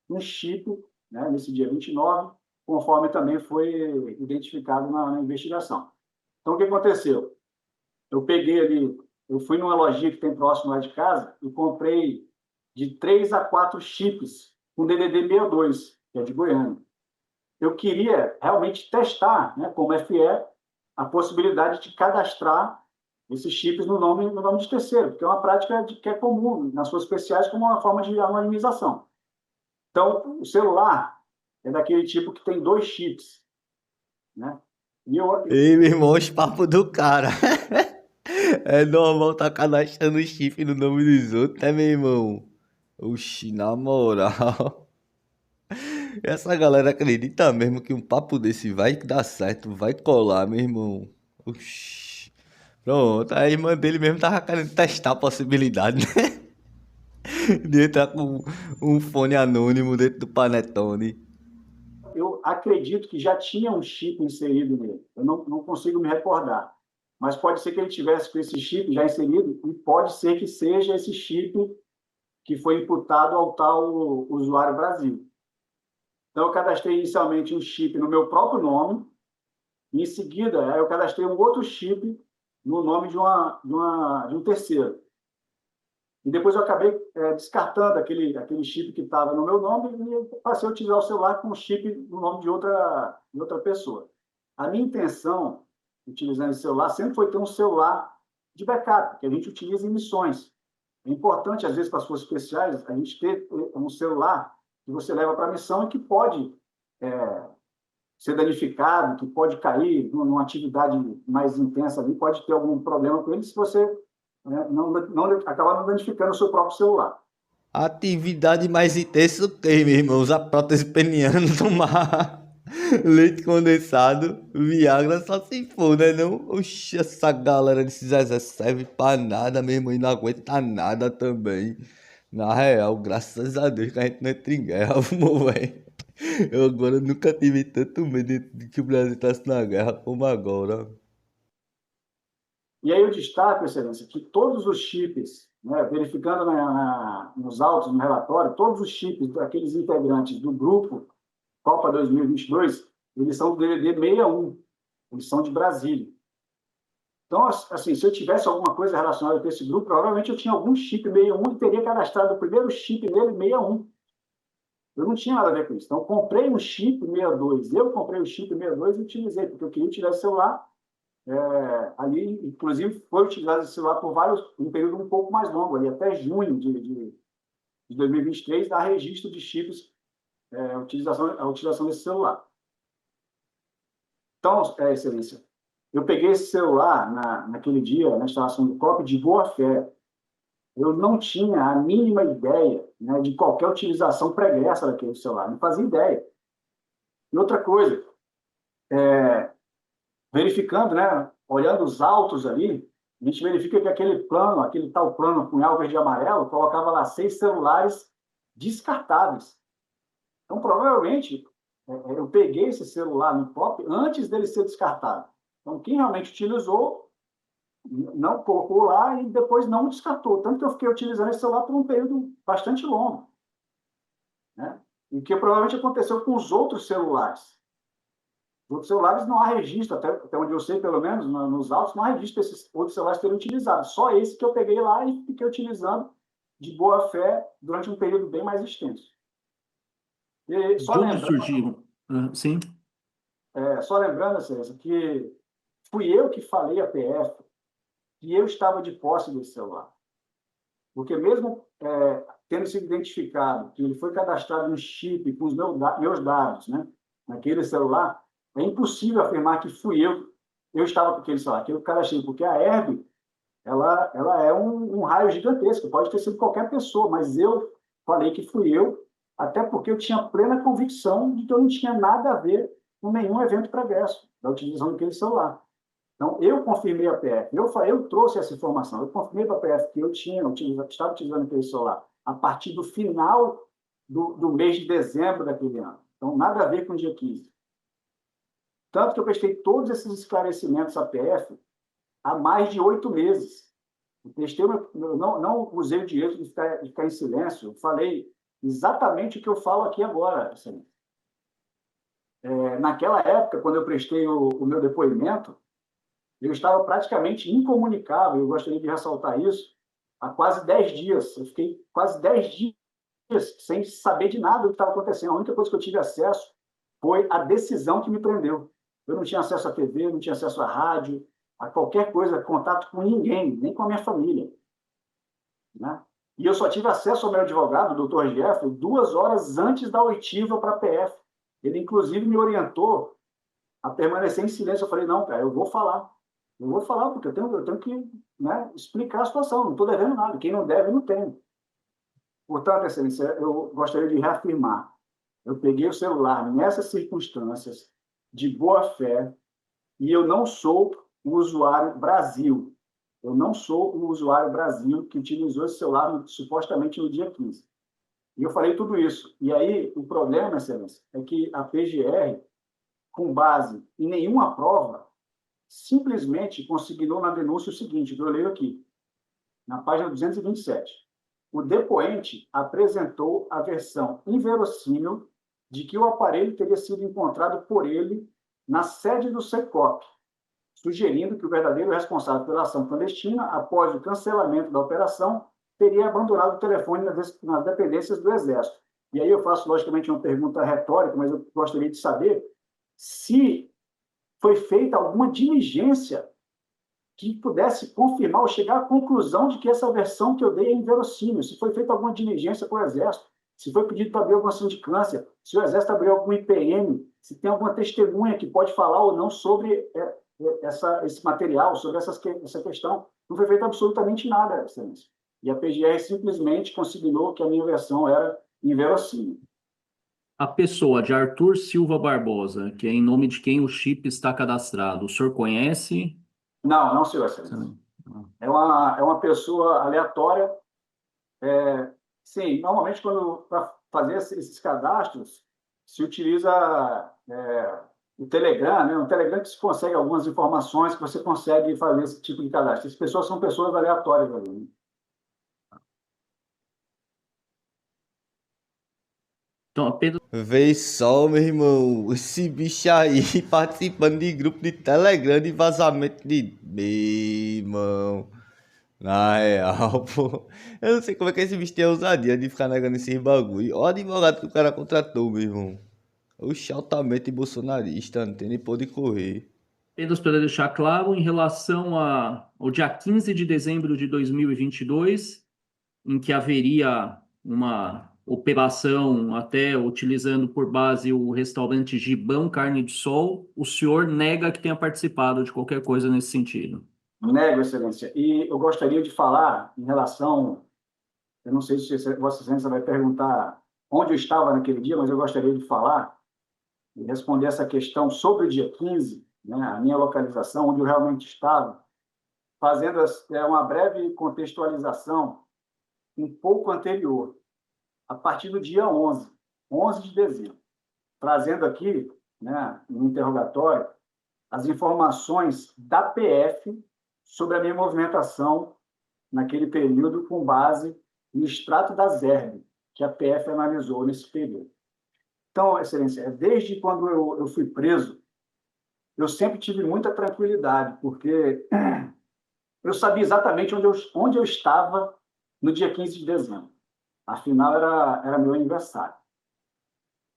um chip, né, nesse dia 29, conforme também foi identificado na investigação. Então, o que aconteceu? Eu peguei ali, eu fui numa lojinha que tem próximo lá de casa e comprei de 3 a 4 chips com DDD62, que é de Goiânia. Eu queria realmente testar, né, como FE, a possibilidade de cadastrar esses chips no nome de terceiro, porque é uma prática que é comum nas suas especiais como uma forma de anonimização. Então, o celular é daquele tipo que tem 2 chips, né? Ei, meu irmão, os papos do cara. É normal tá cadastrando chip no nome dos outros, né, meu irmão? Oxi, na moral. Essa galera acredita mesmo que um papo desse vai dar certo, vai colar, meu irmão. Oxi. Pronto, a irmã dele mesmo tava querendo testar a possibilidade, né? De entrar com um fone anônimo dentro do Panetone. Eu acredito que já tinha um chip inserido nele. Eu não consigo me recordar. Mas pode ser que ele tivesse com esse chip já inserido e pode ser que seja esse chip que foi imputado ao tal usuário Brasil. Então, eu cadastrei inicialmente um chip no meu próprio nome, e em seguida eu cadastrei um outro chip no nome de um terceiro. E depois eu acabei descartando aquele chip que estava no meu nome e passei a utilizar o celular com o chip no nome de outra pessoa. A minha intenção, utilizando esse celular, sempre foi ter um celular de backup, que a gente utiliza em missões. É importante, às vezes, para as forças especiais, a gente ter um celular que você leva para a missão e que pode ser danificado, que pode cair numa atividade mais intensa ali, pode ter algum problema com ele se você acabar não danificando o seu próprio celular. Atividade mais intensa o quê, meu irmão? Usar prótese peniana, tomar leite condensado, Viagra, só se for, né não? Oxi, essa galera desses exércitos serve pra nada, meu irmão, e não aguenta nada também. Na real, graças a Deus que a gente não entra em guerra, amor, velho. Eu agora nunca tive tanto medo de que o Brasil estasse na guerra como agora. E aí eu destaco, Excelência, que todos os chips, né, verificando nos autos, no relatório, todos os chips daqueles integrantes do grupo Copa 2022, eles são do DDD 61, eles são de Brasília. Então, assim, se eu tivesse alguma coisa relacionada com esse grupo, provavelmente eu tinha algum chip 61 e teria cadastrado o primeiro chip nele 61. Eu não tinha nada a ver com isso. Então, eu comprei um chip 62. Eu comprei o chip 62 e utilizei, porque eu queria tirar esse celular. Ali, inclusive, foi utilizado esse celular por um período um pouco mais longo, ali, até junho de 2023, dá registro de chips, a utilização desse celular. Então, Excelência, eu peguei esse celular naquele dia, na instalação do COP, de boa fé. Eu não tinha a mínima ideia, né, de qualquer utilização pregressa daquele celular, não fazia ideia. E outra coisa, verificando, né, olhando os autos ali, a gente verifica que aquele tal plano punhal verde e amarelo, colocava lá 6 celulares descartáveis. Então, provavelmente, eu peguei esse celular no COP antes dele ser descartado. Então, quem realmente utilizou, não colocou lá e depois não descartou. Tanto que eu fiquei utilizando esse celular por um período bastante longo, né? E que provavelmente aconteceu com os outros celulares. Os outros celulares não há registro, até onde eu sei, pelo menos, nos autos, não há registro desses outros celulares terem utilizado. Só esse que eu peguei lá e fiquei utilizando de boa fé durante um período bem mais extenso. E de onde surgiram? Sim. Só lembrando, César, que fui eu que falei à PF que eu estava de posse desse celular. Porque mesmo tendo sido identificado que ele foi cadastrado no chip com os meus dados, né, naquele celular, é impossível afirmar que fui eu estava com aquele celular, que eu cadastrei, porque a herb, ela é um raio gigantesco, pode ter sido qualquer pessoa, mas eu falei que fui eu, até porque eu tinha plena convicção de que eu não tinha nada a ver com nenhum evento pregresso da utilização daquele celular. Então, eu confirmei a PF, eu trouxe essa informação, eu confirmei para a PF que estava utilizando aquele celular a partir do final do mês de dezembro daquele ano. Então, nada a ver com o dia 15. Tanto que eu prestei todos esses esclarecimentos à PF há mais de 8 meses. Eu não usei o direito de ficar em silêncio, eu falei exatamente o que eu falo aqui agora. Assim. Naquela época, quando eu prestei o meu depoimento, eu estava praticamente incomunicável, eu gostaria de ressaltar isso, há quase 10 dias. Eu fiquei quase 10 dias sem saber de nada do que estava acontecendo. A única coisa que eu tive acesso foi a decisão que me prendeu. Eu não tinha acesso à TV, não tinha acesso à rádio, a qualquer coisa, contato com ninguém, nem com a minha família. Né? E eu só tive acesso ao meu advogado, o doutor Jeffrey, 2 horas antes da oitiva para a PF. Ele, inclusive, me orientou a permanecer em silêncio. Eu falei, não, cara, eu vou falar. Eu vou falar, porque eu tenho que, né, explicar a situação. Não estou devendo nada. Quem não deve, não tem. Portanto, excelência, eu gostaria de reafirmar. Eu peguei o celular nessas circunstâncias de boa fé e eu não sou o usuário Brasil. Eu não sou o usuário Brasil que utilizou esse celular supostamente no dia 15. E eu falei tudo isso. E aí, o problema, excelência, é que a PGR, com base em nenhuma prova, simplesmente consignou na denúncia o seguinte, que eu leio aqui, na página 227. O depoente apresentou a versão inverossímil de que o aparelho teria sido encontrado por ele na sede do SECOP, sugerindo que o verdadeiro responsável pela ação clandestina, após o cancelamento da operação, teria abandonado o telefone nas dependências do Exército. E aí eu faço, logicamente, uma pergunta retórica, mas eu gostaria de saber se foi feita alguma diligência que pudesse confirmar ou chegar à conclusão de que essa versão que eu dei é inverossímil, se foi feita alguma diligência com o Exército, se foi pedido para abrir alguma sindicância, se o Exército abriu algum IPM, se tem alguma testemunha que pode falar ou não sobre esse material, sobre essa questão. Não foi feito absolutamente nada, excelência. E a PGR simplesmente consignou que a minha versão era inverossímil. A pessoa de Arthur Silva Barbosa, que é em nome de quem o chip está cadastrado, o senhor conhece? Não, senhor excelência. É uma pessoa aleatória. Sim, normalmente, para fazer esses cadastros, se utiliza o Telegram, né? O Telegram que se consegue algumas informações que você consegue fazer esse tipo de cadastro. Essas pessoas são pessoas aleatórias ali. Né? Então, Pedro, Vê só, meu irmão, esse bicho aí participando de grupo de Telegram de vazamento de... Meu irmão, na real, pô. Eu não sei como é que esse bicho tem a ousadia de ficar negando esses bagulho. Olha o advogado que o cara contratou, meu irmão. Oxe, altamente bolsonarista, não tem nem por onde correr. Pedro, para deixar claro, em relação ao dia 15 de dezembro de 2022, em que haveria uma operação até utilizando por base o restaurante Gibão Carne de Sol, o senhor nega que tenha participado de qualquer coisa nesse sentido. Nego, excelência. E eu gostaria de falar em relação... Eu não sei se Vossa Excelência vai perguntar onde eu estava naquele dia, mas eu gostaria de falar e responder essa questão sobre o dia 15, né, a minha localização, onde eu realmente estava, fazendo uma breve contextualização um pouco anterior, a partir do dia 11 de dezembro, trazendo aqui, né, no interrogatório, as informações da PF sobre a minha movimentação naquele período com base no extrato da ZERB, que a PF analisou nesse período. Então, excelência, desde quando eu fui preso, eu sempre tive muita tranquilidade, porque eu sabia exatamente onde eu estava no dia 15 de dezembro. Afinal, era meu aniversário.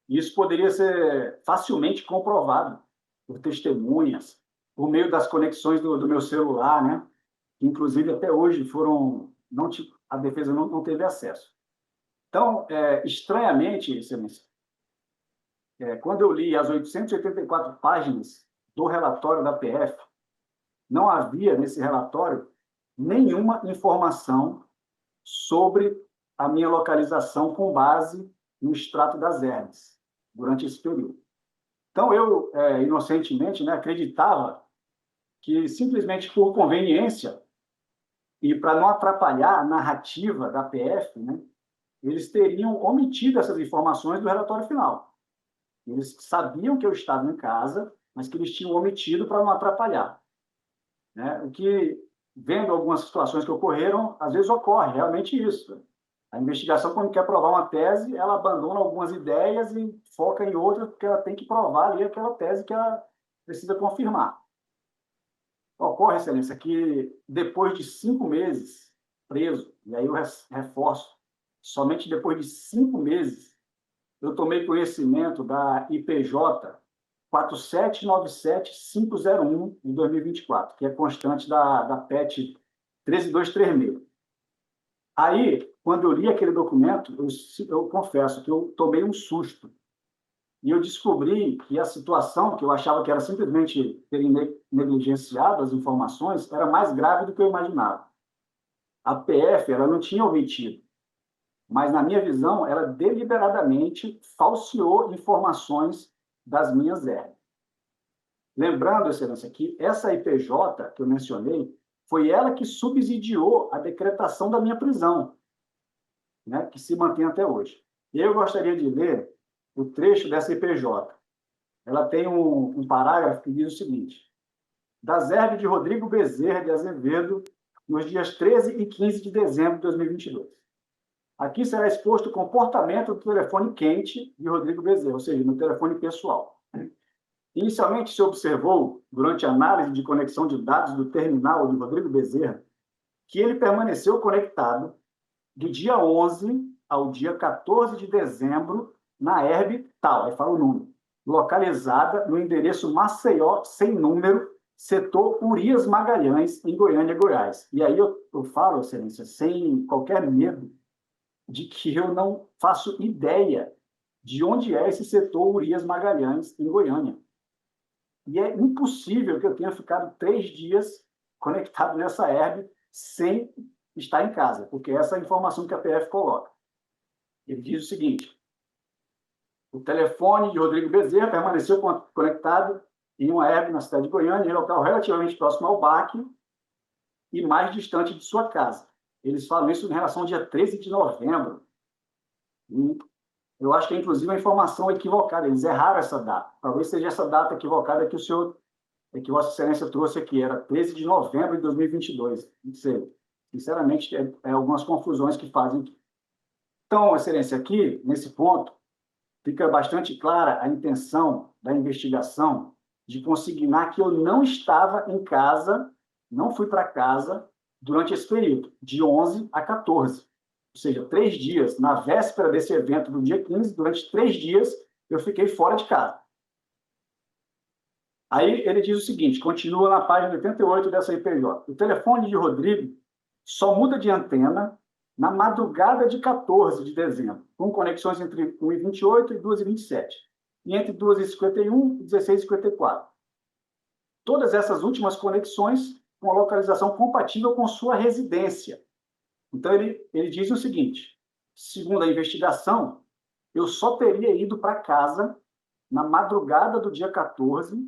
E isso poderia ser facilmente comprovado por testemunhas, por meio das conexões do meu celular, né? Que, inclusive, até hoje a defesa não teve acesso. Então, estranhamente, excelência, quando eu li as 884 páginas do relatório da PF, não havia nesse relatório nenhuma informação sobre a minha localização com base no extrato das hermes durante esse período. Então, eu, inocentemente, né, acreditava que simplesmente por conveniência e para não atrapalhar a narrativa da PF, né, eles teriam omitido essas informações do relatório final. Eles sabiam que eu estava em casa, mas que eles tinham omitido para não atrapalhar, né? O que, vendo algumas situações que ocorreram, às vezes ocorre realmente isso. A investigação, quando quer provar uma tese, ela abandona algumas ideias e foca em outras, porque ela tem que provar ali aquela tese que ela precisa confirmar. Ocorre, Excelência, que depois de 5 meses preso, e aí eu reforço, somente depois de 5 meses, eu tomei conhecimento da IPJ 4797501 de 2024, que é constante da PET 13236. Aí, quando eu li aquele documento, eu confesso que eu tomei um susto. E eu descobri que a situação, que eu achava que era simplesmente terem negligenciado as informações, era mais grave do que eu imaginava. A PF ela não tinha omitido, mas, na minha visão, ela deliberadamente falseou informações das minhas herbes. Lembrando, Excelência, que essa IPJ que eu mencionei, foi ela que subsidiou a decretação da minha prisão, né, que se mantém até hoje. E eu gostaria de ler o trecho dessa IPJ. Ela tem um parágrafo que diz o seguinte: das herbes de Rodrigo Bezerra de Azevedo, nos dias 13 e 15 de dezembro de 2022. Aqui será exposto o comportamento do telefone quente de Rodrigo Bezerra, ou seja, no telefone pessoal. Inicialmente se observou, durante a análise de conexão de dados do terminal de Rodrigo Bezerra, que ele permaneceu conectado do dia 11 ao dia 14 de dezembro na herb tal, aí fala o número, localizada no endereço Maceió, sem número, setor Urias Magalhães, em Goiânia, Goiás. E aí eu falo, Excelência, sem qualquer medo, de que eu não faço ideia de onde é esse setor Urias Magalhães, em Goiânia. E é impossível que eu tenha ficado 3 dias conectado nessa herb sem estar em casa, porque essa é a informação que a PF coloca. Ele diz o seguinte: o telefone de Rodrigo Bezerra permaneceu conectado em uma herb na cidade de Goiânia, em local relativamente próximo ao BAC e mais distante de sua casa. Eles falam isso em relação ao dia 13 de novembro. E eu acho que é, inclusive, uma informação equivocada. Eles erraram essa data. Talvez seja essa data equivocada que que Vossa Excelência trouxe aqui. Era 13 de novembro de 2022. Não sei. Sinceramente, algumas confusões que fazem. Então, Excelência, aqui, nesse ponto, fica bastante clara a intenção da investigação de consignar que eu não estava em casa, não fui para casa durante esse período, de 11 a 14. Ou seja, 3 dias, na véspera desse evento do dia 15, durante 3 dias, eu fiquei fora de casa. Aí ele diz o seguinte, continua na página 88 dessa IPJ. O telefone de Rodrigo só muda de antena na madrugada de 14 de dezembro, com conexões entre 1h28 e 2h27, e entre 2h51 e 16h54. Todas essas últimas conexões com a localização compatível com sua residência. Então, ele diz o seguinte: segundo a investigação, eu só teria ido para casa na madrugada do dia 14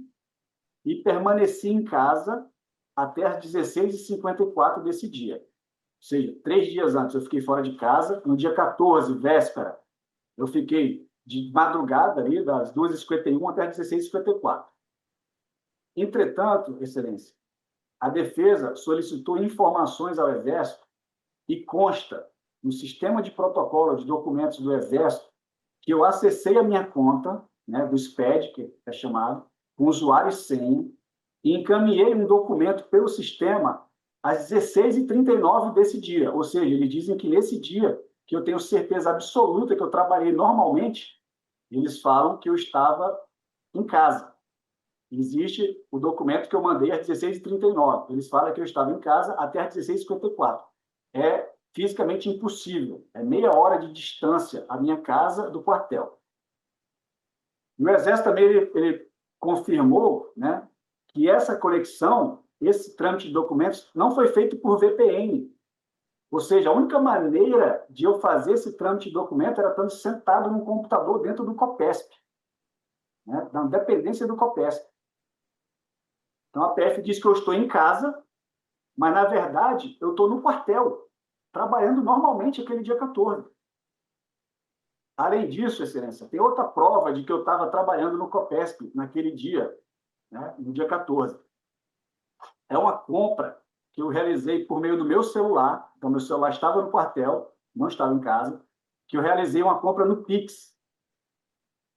e permaneci em casa até as 16h54 desse dia. Ou seja, 3 dias antes eu fiquei fora de casa, no dia 14, véspera, eu fiquei de madrugada ali, das 2h51 até as 16h54. Entretanto, Excelência, a defesa solicitou informações ao Exército e consta no sistema de protocolo de documentos do Exército que eu acessei a minha conta, né, do SPED, que é chamado, com usuário e senha, e encaminhei um documento pelo sistema às 16h39 desse dia. Ou seja, eles dizem que nesse dia, que eu tenho certeza absoluta que eu trabalhei normalmente, eles falam que eu estava em casa. Existe o documento que eu mandei às 16h39. Eles falam que eu estava em casa até às 16h54. É fisicamente impossível. É meia hora de distância a minha casa do quartel. E o Exército também ele confirmou, né, que essa conexão, esse trâmite de documentos, não foi feito por VPN. Ou seja, a única maneira de eu fazer esse trâmite de documento era estando sentado num computador dentro do COPESP, né, na dependência do COPESP. Então, a PF diz que eu estou em casa, mas, na verdade, eu estou no quartel, trabalhando normalmente aquele dia 14. Além disso, Excelência, tem outra prova de que eu estava trabalhando no Copesp naquele dia, né, no dia 14. É uma compra que eu realizei por meio do meu celular. Então, meu celular estava no quartel, não estava em casa, que eu realizei uma compra no Pix,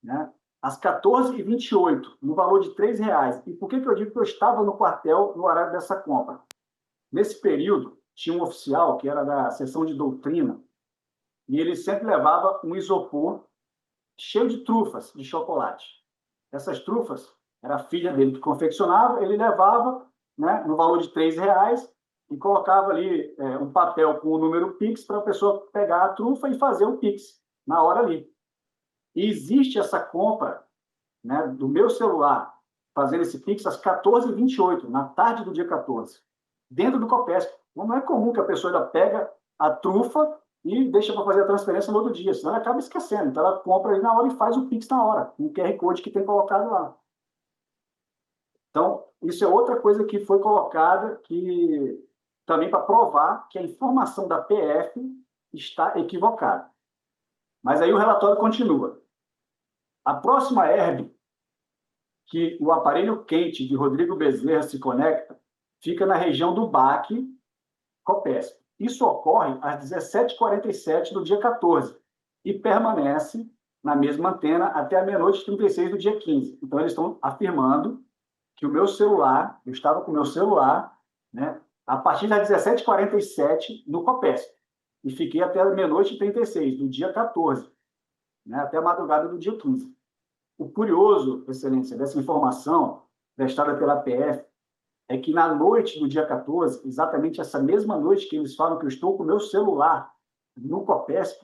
né, às 14h28, no valor de R$3. E por que eu digo que eu estava no quartel no horário dessa compra? Nesse período, tinha um oficial que era da seção de doutrina, e ele sempre levava um isopor cheio de trufas de chocolate. Essas trufas, era a filha dele que confeccionava, ele levava, né, no valor de R$3 e colocava ali um papel com o número Pix para a pessoa pegar a trufa e fazer o Pix na hora ali. E existe essa compra, né, do meu celular, fazendo esse Pix às 14h28, na tarde do dia 14, dentro do Copesp. Não é comum que a pessoa ainda pega a trufa e deixa para fazer a transferência no outro dia, senão ela acaba esquecendo. Então, ela compra ali na hora e faz o Pix na hora, com o QR Code que tem colocado lá. Então, isso é outra coisa que foi colocada que também para provar que a informação da PF está equivocada. Mas aí o relatório continua. A próxima herb que o aparelho quente de Rodrigo Bezerra se conecta fica na região do BAC, Copesp. Isso ocorre às 17h47 do dia 14 e permanece na mesma antena até a meia-noite e 36 do dia 15. Então, eles estão afirmando que o meu celular, eu estava com o meu celular, né, a partir das 17h47 no Copesp. E fiquei até a meia-noite e 36 do dia 14, né, até a madrugada do dia 15. O curioso, Excelência, dessa informação prestada pela PF é que na noite do dia 14, exatamente essa mesma noite que eles falam que eu estou com o meu celular no Copesp,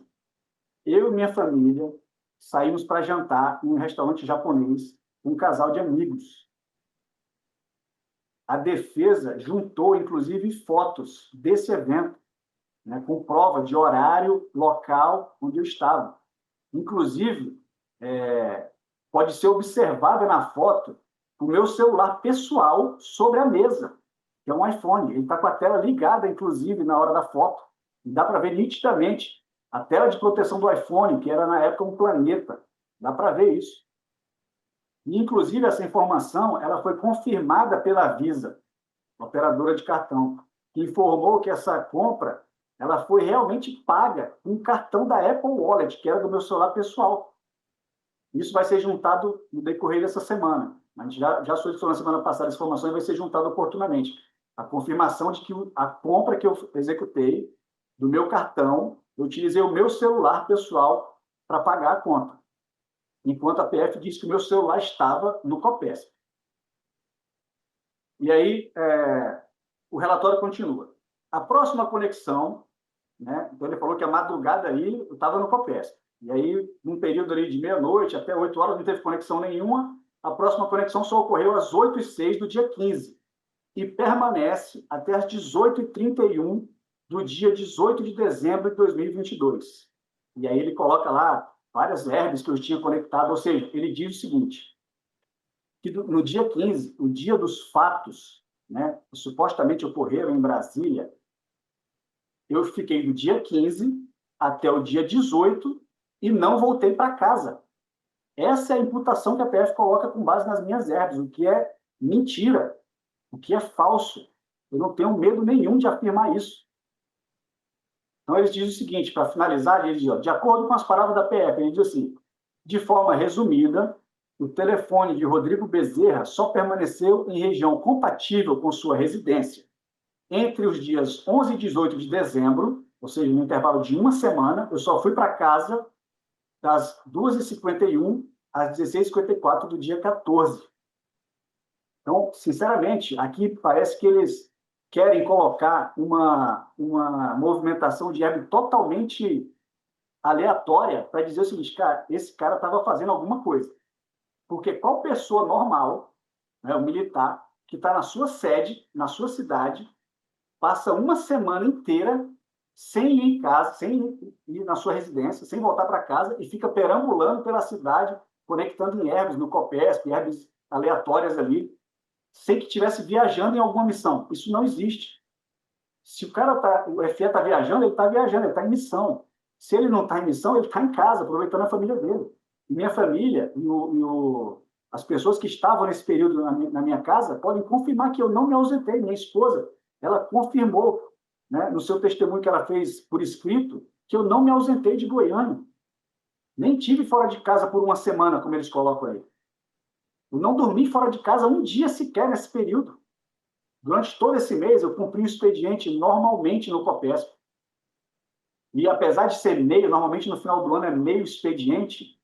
eu e minha família saímos para jantar em um restaurante japonês, um casal de amigos. A defesa juntou, inclusive, fotos desse evento, né, com prova de horário, local onde eu estava. Inclusive, pode ser observada na foto o meu celular pessoal sobre a mesa, que é um iPhone. Ele está com a tela ligada, inclusive, na hora da foto. E dá para ver nitidamente a tela de proteção do iPhone, que era, na época, um planeta. Dá para ver isso. E, inclusive, essa informação ela foi confirmada pela Visa, operadora de cartão, que informou que essa compra ela foi realmente paga com um cartão da Apple Wallet, que era do meu celular pessoal. Isso vai ser juntado no decorrer dessa semana. A gente já solicitou na semana passada as informações e vai ser juntado oportunamente. A confirmação de que a compra que eu executei do meu cartão, eu utilizei o meu celular pessoal para pagar a conta. Enquanto a PF disse que o meu celular estava no Copesp. E aí, o relatório continua. A próxima conexão, né, então ele falou que a madrugada aí eu estava no Copesp. E aí, num período ali de meia-noite até 8 horas, não teve conexão nenhuma. A próxima conexão só ocorreu às 8h06 do dia 15 e permanece até às 18h31 do dia 18 de dezembro de 2022. E aí ele coloca lá várias herbes que eu tinha conectado, ou seja, ele diz o seguinte, que no dia 15, o dia dos fatos, né, que supostamente ocorreram em Brasília, eu fiquei do dia 15 até o dia 18 e não voltei para casa. Essa é a imputação que a PF coloca com base nas minhas herbes, o que é mentira, o que é falso. Eu não tenho medo nenhum de afirmar isso. Então, eles dizem o seguinte, para finalizar, eles dizem, de acordo com as palavras da PF, ele diz assim, de forma resumida, o telefone de Rodrigo Bezerra só permaneceu em região compatível com sua residência entre os dias 11 e 18 de dezembro, ou seja, no intervalo de uma semana, eu só fui para casa das 2h51 às 16h54 do dia 14. Então, sinceramente, aqui parece que eles querem colocar uma movimentação de herb totalmente aleatória para dizer o seguinte, cara, esse cara estava fazendo alguma coisa. Porque qual pessoa normal, né, um militar, que está na sua sede, na sua cidade, passa uma semana inteira sem ir em casa, sem ir na sua residência, sem voltar para casa e fica perambulando pela cidade, conectando em herbes no Copesp, herbes aleatórias ali. sem que estivesse viajando em alguma missão. Isso não existe. Se o FE está viajando, ele está em missão. Se ele não está em missão, ele está em casa, aproveitando a família dele. E minha família as pessoas que estavam nesse período na minha casa podem confirmar que eu não me ausentei. Minha esposa, ela confirmou, né, no seu testemunho que ela fez por escrito, que eu não me ausentei de Goiânia. Nem tive fora de casa por uma semana, como eles colocam aí. Eu não dormi fora de casa um dia sequer nesse período. Durante todo esse mês, eu cumpri o expediente normalmente no COPESP. E apesar de ser meio, normalmente no final do ano é meio expediente,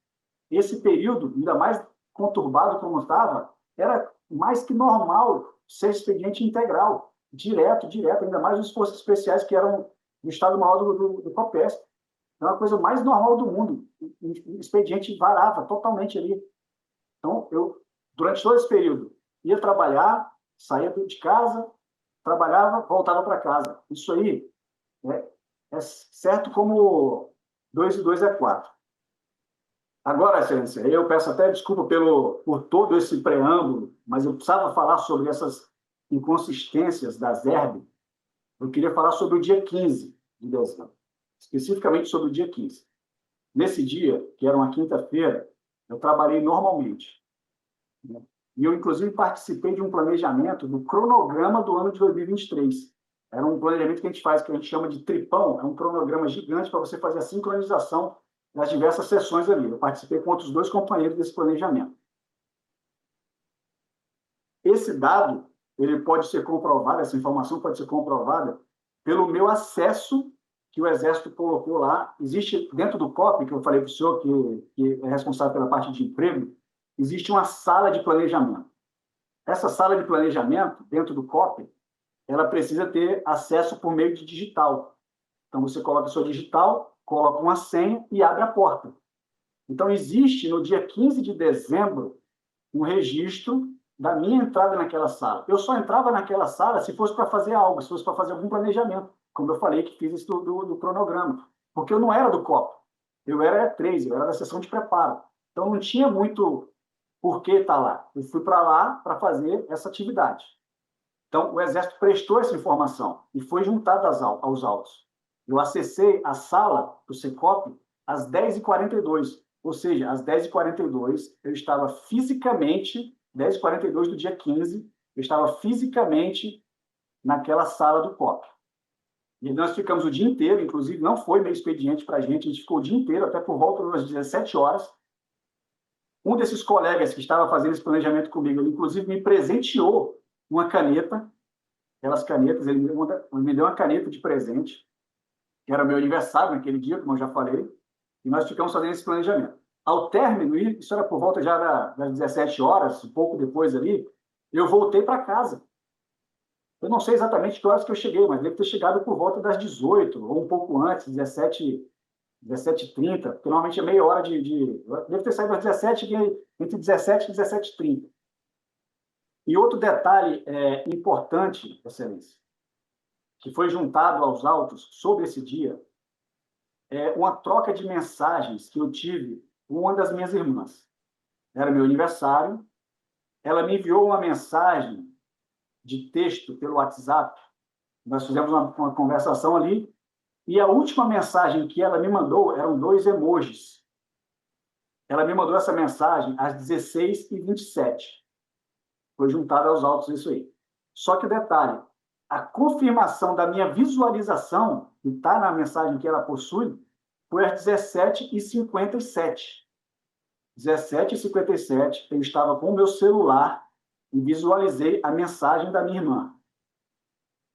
esse período, ainda mais conturbado como estava, era mais que normal ser expediente integral, direto, ainda mais os forças especiais que eram do Estado-Maior do COPESP. É uma coisa mais normal do mundo. O expediente varava totalmente ali. Então, eu, durante todo esse período, ia trabalhar, saía de casa, trabalhava, voltava para casa. Isso aí é certo como 2 e 2 é 4. Agora, Excelência, eu peço até desculpa por todo esse preâmbulo, mas eu precisava falar sobre essas inconsistências da ZERB. Eu queria falar sobre o dia 15 de dezembro, especificamente sobre o dia 15. Nesse dia, que era uma quinta-feira, eu trabalhei normalmente. E eu, inclusive, participei de um planejamento do cronograma do ano de 2023. Era um planejamento que a gente faz, que a gente chama de tripão, é um cronograma gigante para você fazer a sincronização das diversas sessões ali. Eu participei com outros 2 companheiros desse planejamento. Esse dado, ele pode ser comprovado, essa informação pode ser comprovada pelo meu acesso que o Exército colocou lá. Existe, dentro do COP, que eu falei para o senhor, que é responsável pela parte de emprego, existe uma sala de planejamento. Essa sala de planejamento, dentro do COP, ela precisa ter acesso por meio de digital. Então, você coloca o seu digital, coloca uma senha e abre a porta. Então, existe, no dia 15 de dezembro, um registro da minha entrada naquela sala. Eu só entrava naquela sala se fosse para fazer algo, se fosse para fazer algum planejamento, como eu falei que fiz isso do cronograma. Porque eu não era do COP. Eu era E3, eu era da sessão de preparo. Então, não tinha muito por que estar lá. Eu fui para lá para fazer essa atividade. Então, o Exército prestou essa informação e foi juntado aos autos. Eu acessei a sala do CECOP às 10h42, ou seja, às 10h42 eu estava fisicamente, 10h42 do dia 15, eu estava fisicamente naquela sala do COP. E nós ficamos o dia inteiro, inclusive não foi meio expediente para a gente ficou o dia inteiro, até por volta das 17 horas. Um desses colegas que estava fazendo esse planejamento comigo, ele inclusive me presenteou uma caneta, aquelas canetas, ele me deu uma caneta de presente, que era meu aniversário naquele dia, como eu já falei, e nós ficamos fazendo esse planejamento. Ao término, isso era por volta já das 17 horas, um pouco depois ali, eu voltei para casa. Eu não sei exatamente que horas que eu cheguei, mas devo ter chegado por volta das 18, ou um pouco antes, 17h30, porque normalmente é meia hora devo ter saído às 17, entre 17 e 17h30. E outro detalhe importante, Excelência, que foi juntado aos autos sobre esse dia, é uma troca de mensagens que eu tive com uma das minhas irmãs. Era meu aniversário, ela me enviou uma mensagem de texto pelo WhatsApp, nós fizemos uma conversação ali, e a última mensagem que ela me mandou eram 2 emojis. Ela me mandou essa mensagem às 16h27. Foi juntado aos autos isso aí. Só que detalhe, a confirmação da minha visualização, que está na mensagem que ela possui, foi às 17h57. 17h57, eu estava com o meu celular e visualizei a mensagem da minha irmã.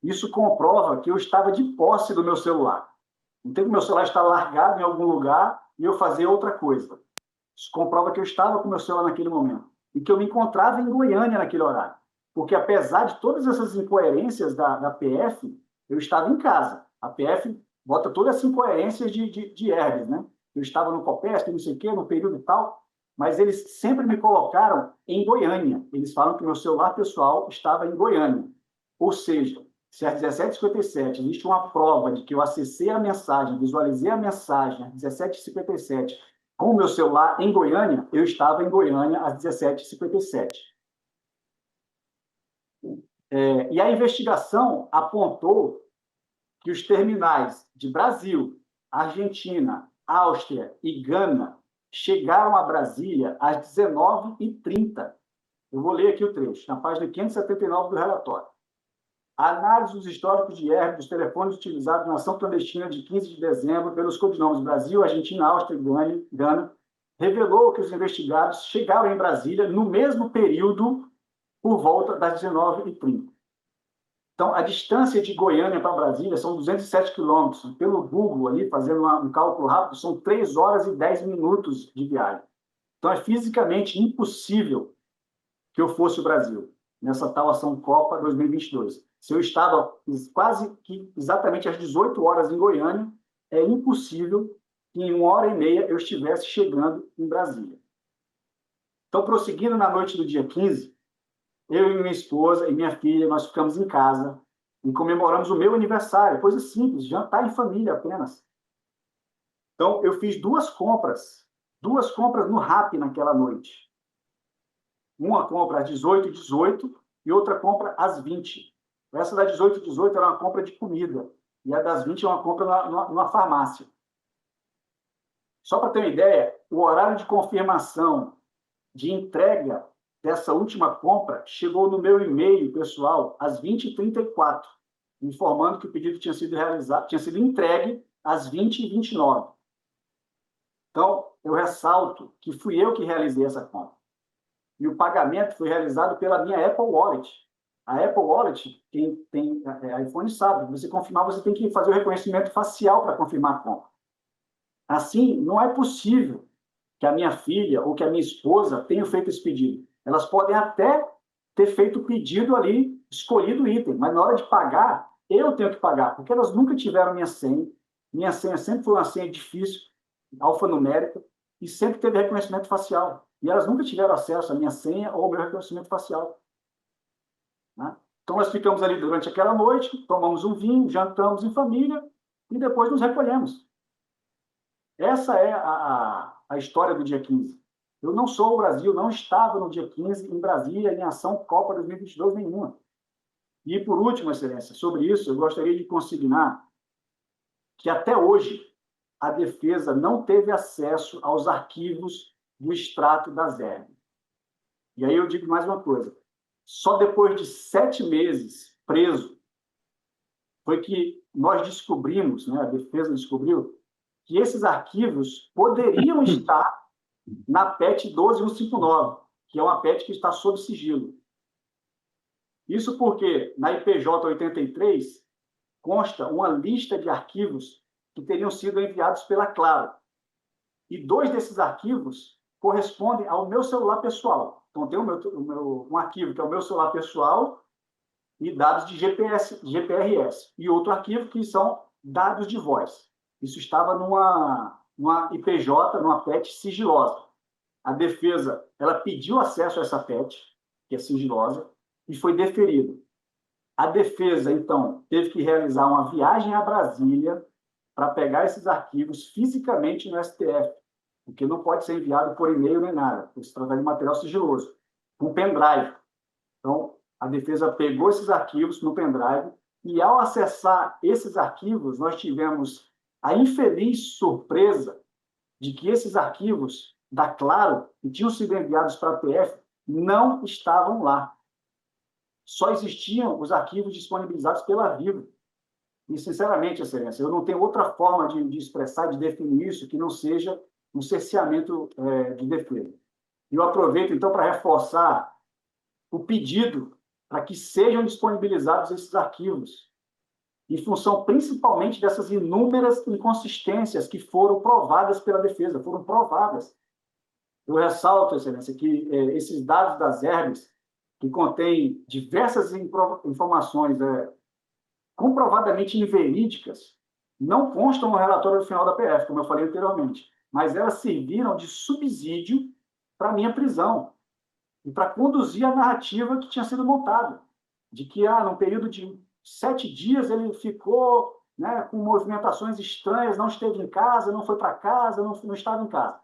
Isso comprova que eu estava de posse do meu celular. Não tem que o meu celular estar largado em algum lugar e eu fazer outra coisa. Isso comprova que eu estava com o meu celular naquele momento e que eu me encontrava em Goiânia naquele horário. Porque, apesar de todas essas incoerências da PF, eu estava em casa. A PF bota todas as incoerências de Hermes, né? Eu estava no COPESP, não sei o quê, no período e tal, mas eles sempre me colocaram em Goiânia. Eles falam que meu celular pessoal estava em Goiânia. Ou seja, se às 17h57 existe uma prova de que eu acessei a mensagem, visualizei a mensagem às 17h57 com o meu celular em Goiânia, eu estava em Goiânia às 17h57. E a investigação apontou que os terminais de Brasil, Argentina, Áustria e Gana chegaram a Brasília às 19h30. Eu vou ler aqui o trecho, na página 579 do relatório. A análise dos históricos de ERB dos telefones utilizados na ação clandestina de 15 de dezembro pelos codinomes Brasil, Argentina, Áustria e Gana revelou que os investigados chegaram em Brasília no mesmo período, por volta das 19h30. Então, a distância de Goiânia para Brasília são 207 quilômetros. Pelo Google, ali, fazendo um cálculo rápido, são 3 horas e 10 minutos de viagem. Então, é fisicamente impossível que eu fosse o Brasil, nessa tal ação Copa 2022. Se eu estava quase que exatamente às 18 horas em Goiânia, é impossível que em 1h30 eu estivesse chegando em Brasília. Então, prosseguindo na noite do dia 15, eu e minha esposa e minha filha, nós ficamos em casa e comemoramos o meu aniversário, coisa simples, jantar em família apenas. Então, eu fiz duas compras no Rappi naquela noite. Uma compra às 18h18 e outra compra às 20h. Essa das 18h18 era uma compra de comida e a das 20h é uma compra numa farmácia. Só para ter uma ideia, o horário de confirmação de entrega dessa última compra chegou no meu e-mail pessoal às 20h34, informando que o pedido tinha sido entregue às 20h29. Então, eu ressalto que fui eu que realizei essa compra. E o pagamento foi realizado pela minha Apple Wallet. A Apple Wallet, quem tem iPhone sabe, você confirmar, você tem que fazer o reconhecimento facial para confirmar a compra. Assim, não é possível que a minha filha ou que a minha esposa tenham feito esse pedido. Elas podem até ter feito o pedido ali, escolhido o item, mas na hora de pagar, eu tenho que pagar, porque elas nunca tiveram minha senha. Minha senha sempre foi uma senha difícil, alfanumérica, e sempre teve reconhecimento facial. E elas nunca tiveram acesso à minha senha ou ao meu reconhecimento facial. Né? Então, nós ficamos ali durante aquela noite, tomamos um vinho, jantamos em família e depois nos recolhemos. Essa é a história do dia 15. Eu não sou o Brasil, não estava no dia 15 em Brasília, em ação Copa 2022 nenhuma. E, por último, Excelência, sobre isso, eu gostaria de consignar que, até hoje, a defesa não teve acesso aos arquivos do extrato da ZERB. E aí eu digo mais uma coisa. Só depois de 7 meses preso foi que nós descobrimos, né, a defesa descobriu, que esses arquivos poderiam estar na PET 12159, que é uma PET que está sob sigilo. Isso porque, na IPJ 83, consta uma lista de arquivos que teriam sido enviados pela Claro. E 2 desses arquivos correspondem ao meu celular pessoal. Então, tem um arquivo que é o meu celular pessoal e dados de GPRS. E outro arquivo que são dados de voz. Isso estava numa IPJ, numa PET sigilosa. A defesa, ela pediu acesso a essa PET, que é sigilosa, e foi deferido. A defesa, então, teve que realizar uma viagem a Brasília para pegar esses arquivos fisicamente no STF, porque não pode ser enviado por e-mail nem nada, porque se trata de material sigiloso, um pendrive. Então, a defesa pegou esses arquivos no pendrive e, ao acessar esses arquivos, nós tivemos a infeliz surpresa de que esses arquivos da Claro, que tinham sido enviados para a PF, não estavam lá. Só existiam os arquivos disponibilizados pela Vivo. E, sinceramente, Excelência, eu não tenho outra forma de expressar, de definir isso, que não seja um cerceamento de defesa. E eu aproveito, então, para reforçar o pedido para que sejam disponibilizados esses arquivos, em função principalmente dessas inúmeras inconsistências que foram provadas pela defesa, foram provadas. Eu ressalto, Excelência, que esses dados das herbes, que contêm diversas informações comprovadamente inverídicas, não constam no relatório final da PF, como eu falei anteriormente, mas elas serviram de subsídio para a minha prisão e para conduzir a narrativa que tinha sido montada, de que, num período de 7 dias, ele ficou, né, com movimentações estranhas, não esteve em casa, não foi para casa, não estava em casa.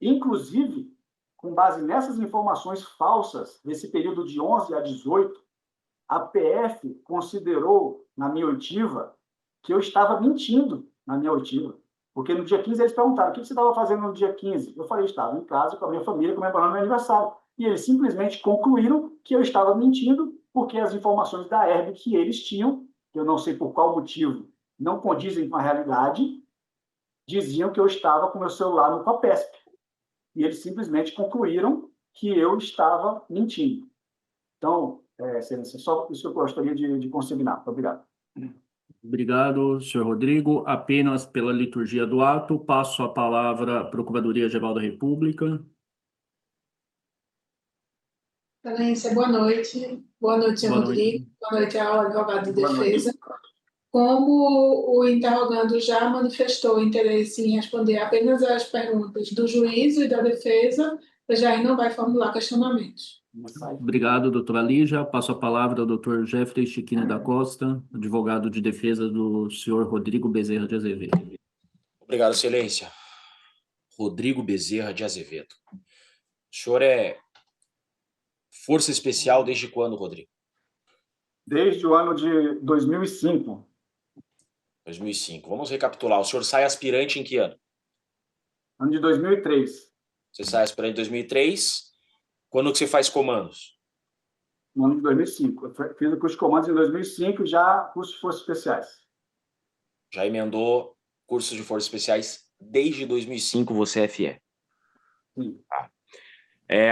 Inclusive, com base nessas informações falsas, desse período de 11 a 18, a PF considerou, na minha oitiva, que eu estava mentindo na minha oitiva. Porque no dia 15 eles perguntaram: o que você estava fazendo no dia 15? Eu falei: estava em casa com a minha família comemorando meu aniversário. E eles simplesmente concluíram que eu estava mentindo, porque as informações da Herb que eles tinham, que eu não sei por qual motivo, não condizem com a realidade, diziam que eu estava com meu celular no Copesp. E eles simplesmente concluíram que eu estava mentindo. Então, Excelência, só isso que eu gostaria de consignar. Obrigado. Obrigado, senhor Rodrigo. Apenas pela liturgia do ato, passo a palavra à Procuradoria-Geral da República. Excelência, boa noite. Boa noite, senhor Boa Rodrigo. noite. Boa noite ao advogado de Boa noite. defesa. Como o interrogando já manifestou interesse em responder apenas às perguntas do juízo e da defesa, o PGR não vai formular questionamentos. Obrigado, doutora Lígia. Passo a palavra ao doutor Jeffrey Chiquini da Costa, advogado de defesa do senhor Rodrigo Bezerra de Azevedo. Obrigado, Excelência. Rodrigo Bezerra de Azevedo. O senhor é Força Especial desde quando, Rodrigo? Desde o ano de 2005. 2005. Vamos recapitular. O senhor sai aspirante em que ano? Ano de 2003. Você sai aspirante em 2003. Quando que você faz comandos? No ano de 2005. Eu fiz o curso de comandos em 2005, já curso de forças especiais. Já emendou cursos de forças especiais desde 2005, você é FE. Sim.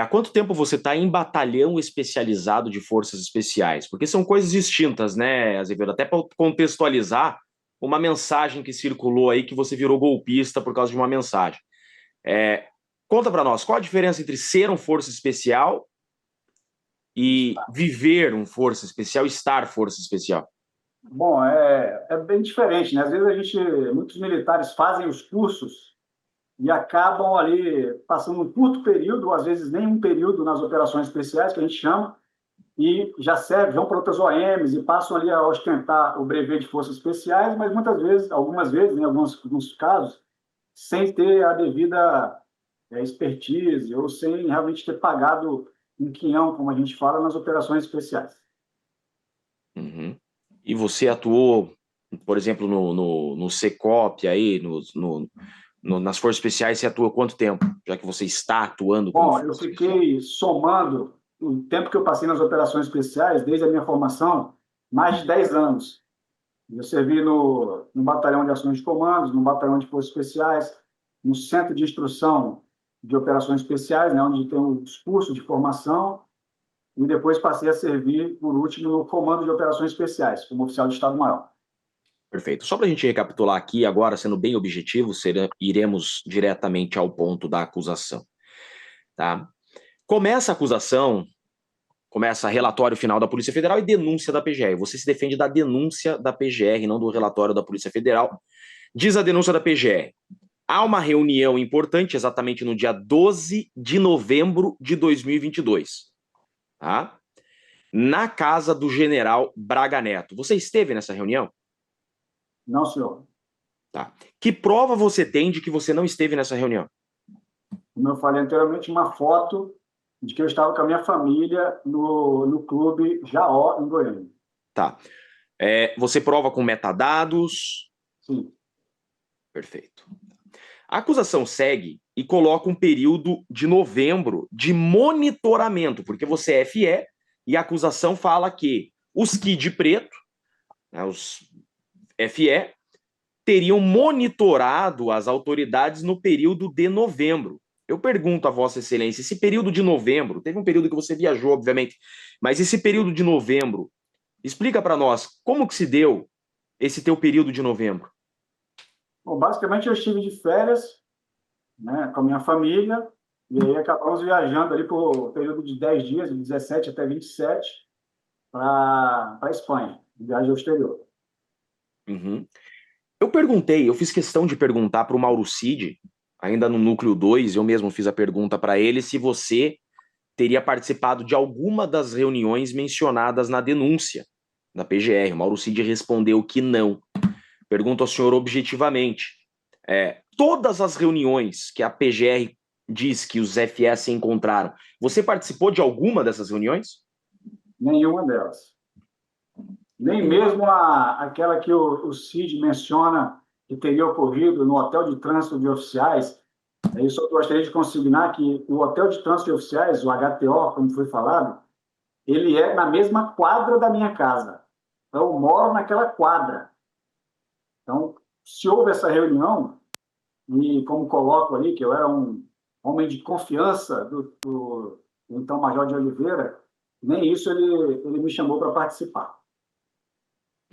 Há quanto tempo você está em batalhão especializado de forças especiais? Porque são coisas distintas, né, Azevedo? Até para contextualizar uma mensagem que circulou aí que você virou golpista por causa de uma mensagem. Conta para nós, qual a diferença entre ser um força especial e viver um força especial, estar força especial? Bom, é bem diferente, né? Às vezes muitos militares fazem os cursos e acabam ali passando um curto período, ou às vezes nem um período nas operações especiais, que a gente chama, e já vão para outras OMs e passam ali a ostentar o brevet de forças especiais, mas algumas vezes, em alguns casos, sem ter a devida expertise ou sem realmente ter pagado um quinhão, como a gente fala, nas operações especiais. Uhum. E você atuou, por exemplo, no Secop, aí, nas Forças Especiais, você atua quanto tempo? Já que você está atuando como Bom, eu fiquei somando o tempo que eu passei nas operações especiais, desde a minha formação, mais de 10 anos. Eu servi no Batalhão de Ações de Comandos, no Batalhão de Forças Especiais, no Centro de Instrução de Operações Especiais, né, onde tem os cursos de formação, e depois passei a servir, por último, no Comando de Operações Especiais, como oficial de Estado-Maior. Perfeito. Só para a gente recapitular aqui, agora, sendo bem objetivo, iremos diretamente ao ponto da acusação. Tá? Começa a acusação, começa relatório final da Polícia Federal e denúncia da PGR. Você se defende da denúncia da PGR, não do relatório da Polícia Federal. Diz a denúncia da PGR. Há uma reunião importante, exatamente no dia 12 de novembro de 2022, tá? Na casa do general Braga Neto. Você esteve nessa reunião? Não, senhor. Tá. Que prova você tem de que você não esteve nessa reunião? Como eu falei anteriormente, uma foto de que eu estava com a minha família no clube Jaó, em Goiânia. Tá. Você prova com metadados? Sim. Perfeito. A acusação segue e coloca um período de novembro de monitoramento, porque você é FE e a acusação fala que os KID preto, né, os FE, teriam monitorado as autoridades no período de novembro. Eu pergunto a Vossa Excelência, esse período de novembro, teve um período que você viajou, obviamente, mas esse período de novembro, explica para nós como que se deu esse teu período de novembro. Bom, basicamente, eu estive de férias, né, com a minha família, e aí acabamos viajando ali por um período de 10 dias, de 17 até 27, para a Espanha, viagem ao exterior. Uhum. Eu fiz questão de perguntar para o Mauro Cid, ainda no Núcleo 2, eu mesmo fiz a pergunta para ele se você teria participado de alguma das reuniões mencionadas na denúncia da PGR. O Mauro Cid respondeu que não. Pergunto ao senhor objetivamente, todas as reuniões que a PGR diz que os FS se encontraram, você participou de alguma dessas reuniões? Nenhuma delas. Nem mesmo aquela que o Cid menciona que teria ocorrido no hotel de trânsito de oficiais. Isso eu gostaria de consignar que o hotel de trânsito de oficiais, o HTO, como foi falado, ele é na mesma quadra da minha casa. Então, eu moro naquela quadra. Então, se houve essa reunião, e como coloco ali, que eu era um homem de confiança do então Major de Oliveira, nem isso ele me chamou para participar.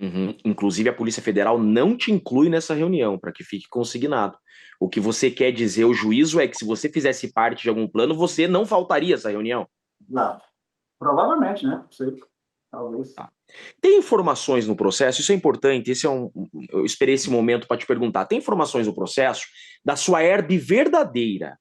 Uhum. Inclusive, a Polícia Federal não te inclui nessa reunião, para que fique consignado. O que você quer dizer, o juízo, é que se você fizesse parte de algum plano, você não faltaria essa reunião. Não. Provavelmente, né? Não sei. Talvez. Tá. Tem informações no processo, isso é importante, eu esperei esse momento para te perguntar, tem informações no processo da sua herb verdadeira,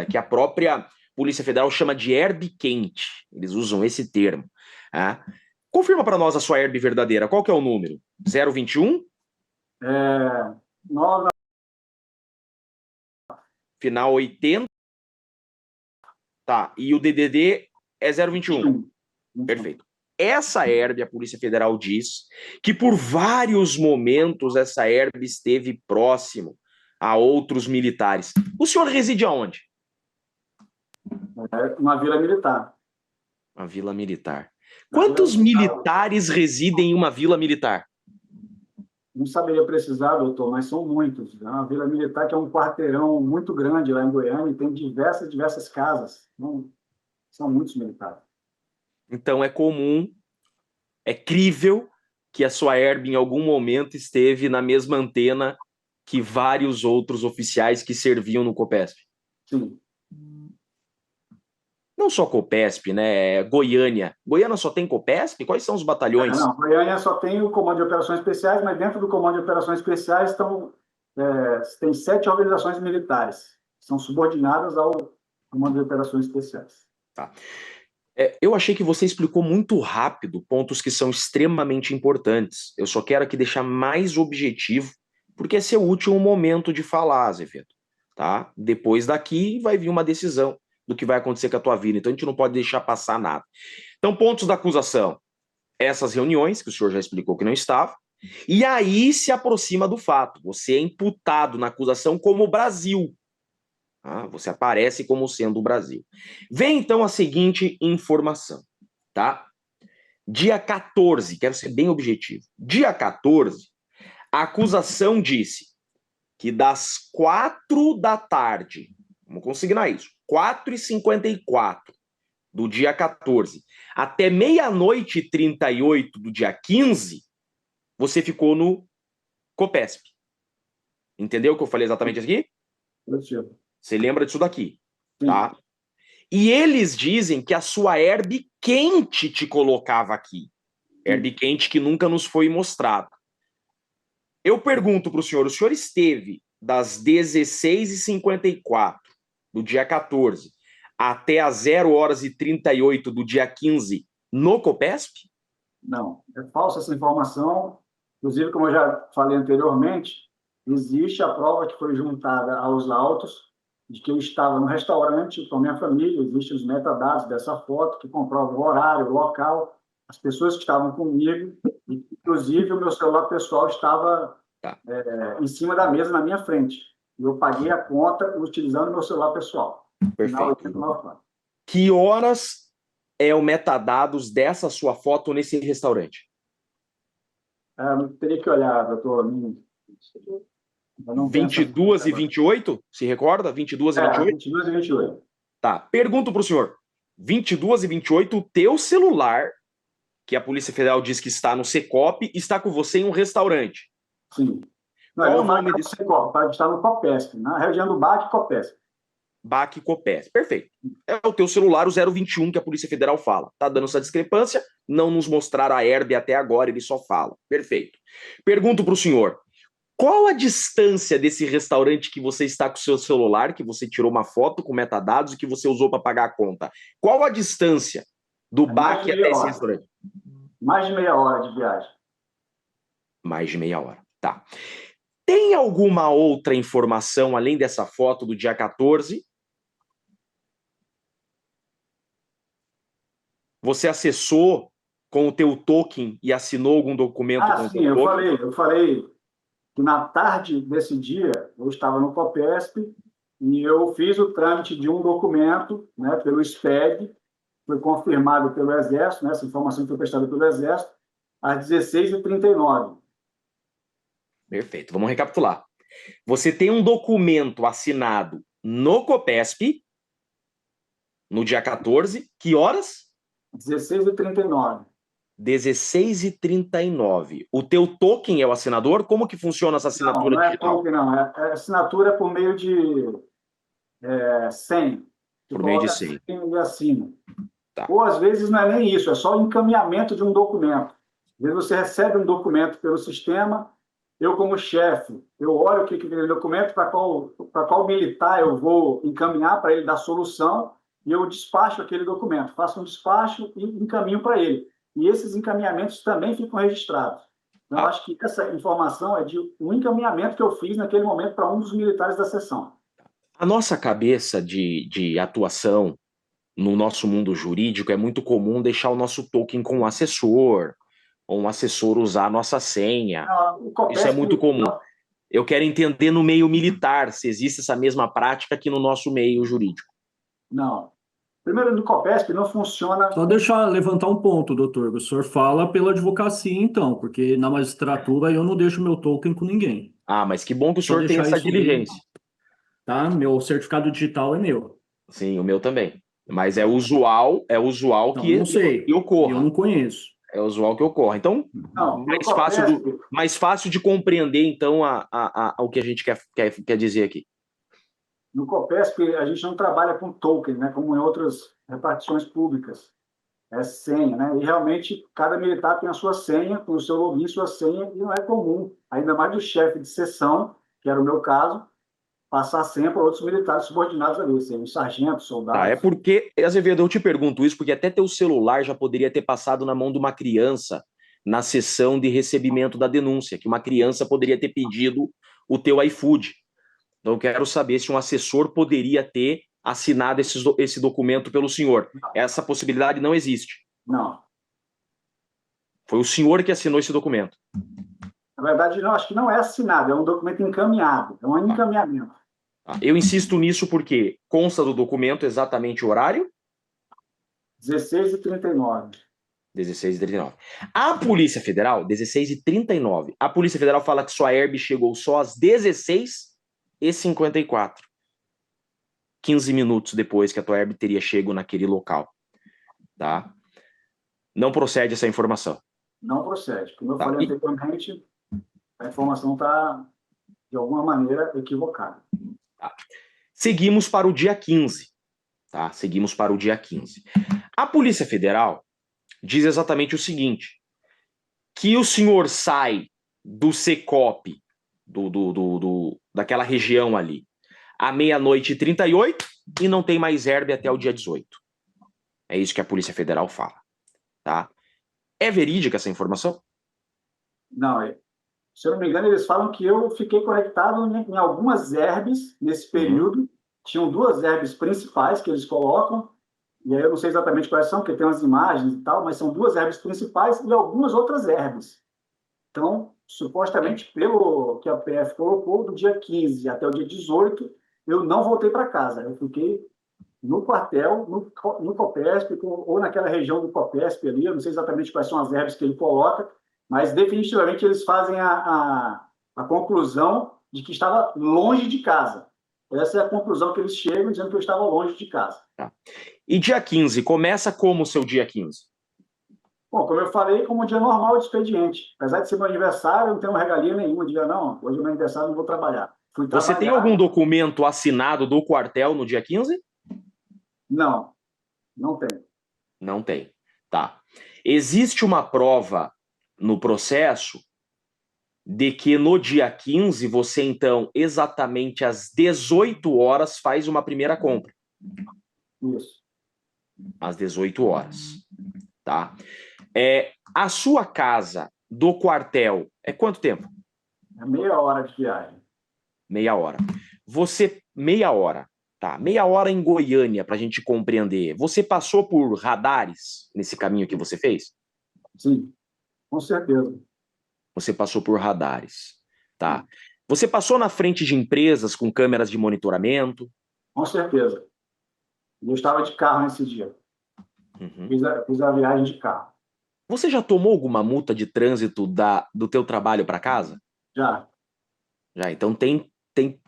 que a própria Polícia Federal chama de herb quente, eles usam esse termo. Tá? Confirma para nós a sua herb verdadeira, qual que é o número? 021? 9. Final 80? Tá, e o DDD é 021. Perfeito. Essa herb, a Polícia Federal diz que por vários momentos essa herb esteve próximo a outros militares. O senhor reside aonde? Uma vila militar. Uma vila militar. Quantos militares residem em uma vila militar? Não saberia precisar, doutor, mas são muitos. É uma vila militar que é um quarteirão muito grande lá em Goiânia e tem diversas casas. Então, são muitos militares. Então é comum, é crível que a sua herb em algum momento esteve na mesma antena que vários outros oficiais que serviam no COPESP. Sim. Não só COPESP, né? Goiânia. Goiânia só tem COPESP? Quais são os batalhões? Não, Goiânia só tem o Comando de Operações Especiais, mas dentro do Comando de Operações Especiais tem 7 organizações militares, que são subordinadas ao Comando de Operações Especiais. Tá. Eu achei que você explicou muito rápido pontos que são extremamente importantes. Eu só quero aqui deixar mais objetivo, porque esse é o último momento de falar, Azevedo. Tá? Depois daqui vai vir uma decisão do que vai acontecer com a tua vida, então a gente não pode deixar passar nada. Então, pontos da acusação. Essas reuniões, que o senhor já explicou que não estava, e aí se aproxima do fato. Você é imputado na acusação como Brasil. Ah, você aparece como sendo o Brasil. Vem então a seguinte informação, tá? Dia 14, quero ser bem objetivo. Dia 14, a acusação disse que das 4 da tarde, vamos consignar isso, 4h54 do dia 14, até meia-noite e 38 do dia 15, você ficou no COPESP. Entendeu o que eu falei exatamente aqui? Você lembra disso daqui, tá? E eles dizem que a sua herb quente te colocava aqui. Herb quente que nunca nos foi mostrado. Eu pergunto para o senhor esteve das 16h54 do dia 14 até as 0h38 do dia 15 no COPESP? Não, é falsa essa informação. Inclusive, como eu já falei anteriormente, existe a prova que foi juntada aos autos de que eu estava no restaurante com a minha família, existem os metadados dessa foto que comprovam o horário, o local, as pessoas que estavam comigo, inclusive o meu celular pessoal estava em cima da mesa na minha frente. Eu paguei a conta utilizando o meu celular pessoal. Perfeito. Que horas é o metadados dessa sua foto nesse restaurante? Teria que olhar, doutor. 22h28? Se recorda? 22h28? 22h28. Tá. Pergunto para o senhor. 22h28, o teu celular, que a Polícia Federal diz que está no Secop, está com você em um restaurante. Sim. Não, qual o nome desse Secop? Está no COPESP, na região do BAC e COPESP. BAC e COPESP. Perfeito. É o teu celular, o 021, que a Polícia Federal fala. Tá dando essa discrepância, não nos mostraram a herb até agora, ele só fala. Perfeito. Pergunto para o senhor. Qual a distância desse restaurante que você está com o seu celular, que você tirou uma foto com metadados e que você usou para pagar a conta? Qual a distância do BAC até esse restaurante? Mais de meia hora de viagem. Mais de meia hora, tá. Tem alguma outra informação além dessa foto do dia 14? Você acessou com o teu token e assinou algum documento com o Sim, teu token? eu falei que na tarde desse dia eu estava no Copesp e eu fiz o trâmite de um documento, né, pelo SPED, foi confirmado pelo Exército, né, essa informação foi prestada pelo Exército, às 16h39. Perfeito, vamos recapitular. Você tem um documento assinado no Copesp, no dia 14, que horas? 16h39. 16h39. O teu token é o assinador? Como que funciona essa assinatura Não é digital? token, não. É assinatura por meio de senha. Você Por meio de coloca senha. E assina. Tá. Ou, às vezes, não é nem isso, é só o encaminhamento de um documento. Às vezes você recebe um documento pelo sistema, eu, como chefe, eu olho o que é aquele documento, para qual militar eu vou encaminhar para ele dar solução, e eu despacho aquele documento, faço um despacho e encaminho para ele. E esses encaminhamentos também ficam registrados. Então, eu acho que essa informação é de um encaminhamento que eu fiz naquele momento para um dos militares da seção. A nossa cabeça de atuação no nosso mundo jurídico é muito comum deixar o nosso token com o assessor, ou um assessor usar a nossa senha. Isso é muito comum. Eu quero entender no meio militar se existe essa mesma prática aqui no nosso meio jurídico. Não. Primeiro, no Copesp não funciona... Só deixar levantar um ponto, doutor. O senhor fala pela advocacia, então, porque na magistratura eu não deixo meu token com ninguém. Mas que bom que o Só senhor tem deixar essa isso diligência. bem, tá? Meu certificado digital é meu. Sim, o meu também. Mas é usual Não, que não sei. que ocorra. Eu não conheço. É usual que ocorra. Então, Não, mais fácil de compreender, então, o que a gente quer dizer aqui. No Copesp, a gente não trabalha com token, né, como em outras repartições públicas. É senha, né? E realmente cada militar tem a sua senha, com o seu login, sua senha, e não é comum, ainda mais do chefe de seção, que era o meu caso, passar a senha para outros militares subordinados ali, assim, sargentos, soldados. É porque, Azevedo, eu te pergunto isso, porque até teu celular já poderia ter passado na mão de uma criança na sessão de recebimento da denúncia, que uma criança poderia ter pedido o teu iFood. Então, eu quero saber se um assessor poderia ter assinado esse documento pelo senhor. Essa possibilidade não existe. Não. Foi o senhor que assinou esse documento. Na verdade, não, acho que não é assinado, é um documento encaminhado, é um encaminhamento. Eu insisto nisso porque consta do documento exatamente o horário? 16h39. 16h39. A Polícia Federal, 16h39. A Polícia Federal fala que sua herb chegou só às 16h54. 15 minutos depois que a tua herb teria chego naquele local. Tá? Não procede essa informação. Não procede. Como eu falei anteriormente, a informação está, de alguma maneira, equivocada. Tá. Seguimos para o dia 15. Tá? Seguimos para o dia 15. A Polícia Federal diz exatamente o seguinte, que o senhor sai do Secop, daquela região ali, à 00:38 e não tem mais herb até o dia 18. É isso que a Polícia Federal fala. Tá? É verídica essa informação? Não, se eu não me engano, eles falam que eu fiquei conectado em algumas herbes nesse período. Tinham duas herbes principais que eles colocam, e aí eu não sei exatamente quais são, porque tem umas imagens e tal, mas são duas herbes principais e algumas outras herbes. Então, supostamente, pelo que a PF colocou, do dia 15 até o dia 18, eu não voltei para casa. Eu fiquei no quartel, no Copesp, ou naquela região do Copesp ali, eu não sei exatamente quais são as herbes que ele coloca, mas definitivamente eles fazem a conclusão de que estava longe de casa. Essa é a conclusão que eles chegam, dizendo que eu estava longe de casa. Tá. E dia 15, começa como o seu dia 15? Bom, como eu falei, como um dia normal de expediente. Apesar de ser meu aniversário, eu não tenho regalia nenhuma. Dia não, hoje é meu aniversário, não vou trabalhar. Você tem algum documento assinado do quartel no dia 15? Não, não tem. Não tem. Tá. Existe uma prova no processo de que no dia 15 você, então, exatamente às 18 horas faz uma primeira compra. Isso. Às 18 horas. Tá? A sua casa do quartel é quanto tempo? É meia hora de viagem. Meia hora. Meia hora. Tá, meia hora em Goiânia, para a gente compreender. Você passou por radares nesse caminho que você fez? Sim, com certeza. Você passou por radares, tá? Você passou na frente de empresas com câmeras de monitoramento? Com certeza. Eu estava de carro nesse dia. Uhum. Fiz a viagem de carro. Você já tomou alguma multa de trânsito do teu trabalho para casa? Já. Já, então tem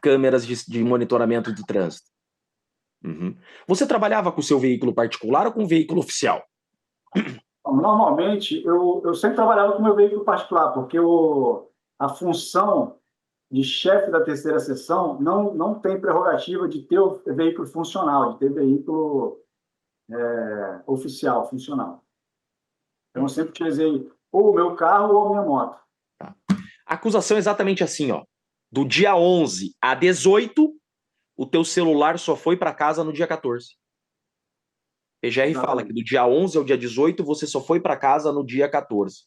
câmeras de monitoramento de trânsito. Uhum. Você trabalhava com o seu veículo particular ou com o veículo oficial? Bom, normalmente, eu sempre trabalhava com o meu veículo particular, porque a função de chefe da terceira seção não tem prerrogativa de ter o veículo funcional, de ter veículo oficial, funcional. Então, eu sempre utilizei ou o meu carro ou a minha moto. Tá. A acusação é exatamente assim, ó. Do dia 11 a 18, o teu celular só foi para casa no dia 14. PGR Exatamente. fala que do dia 11 ao dia 18, você só foi para casa no dia 14.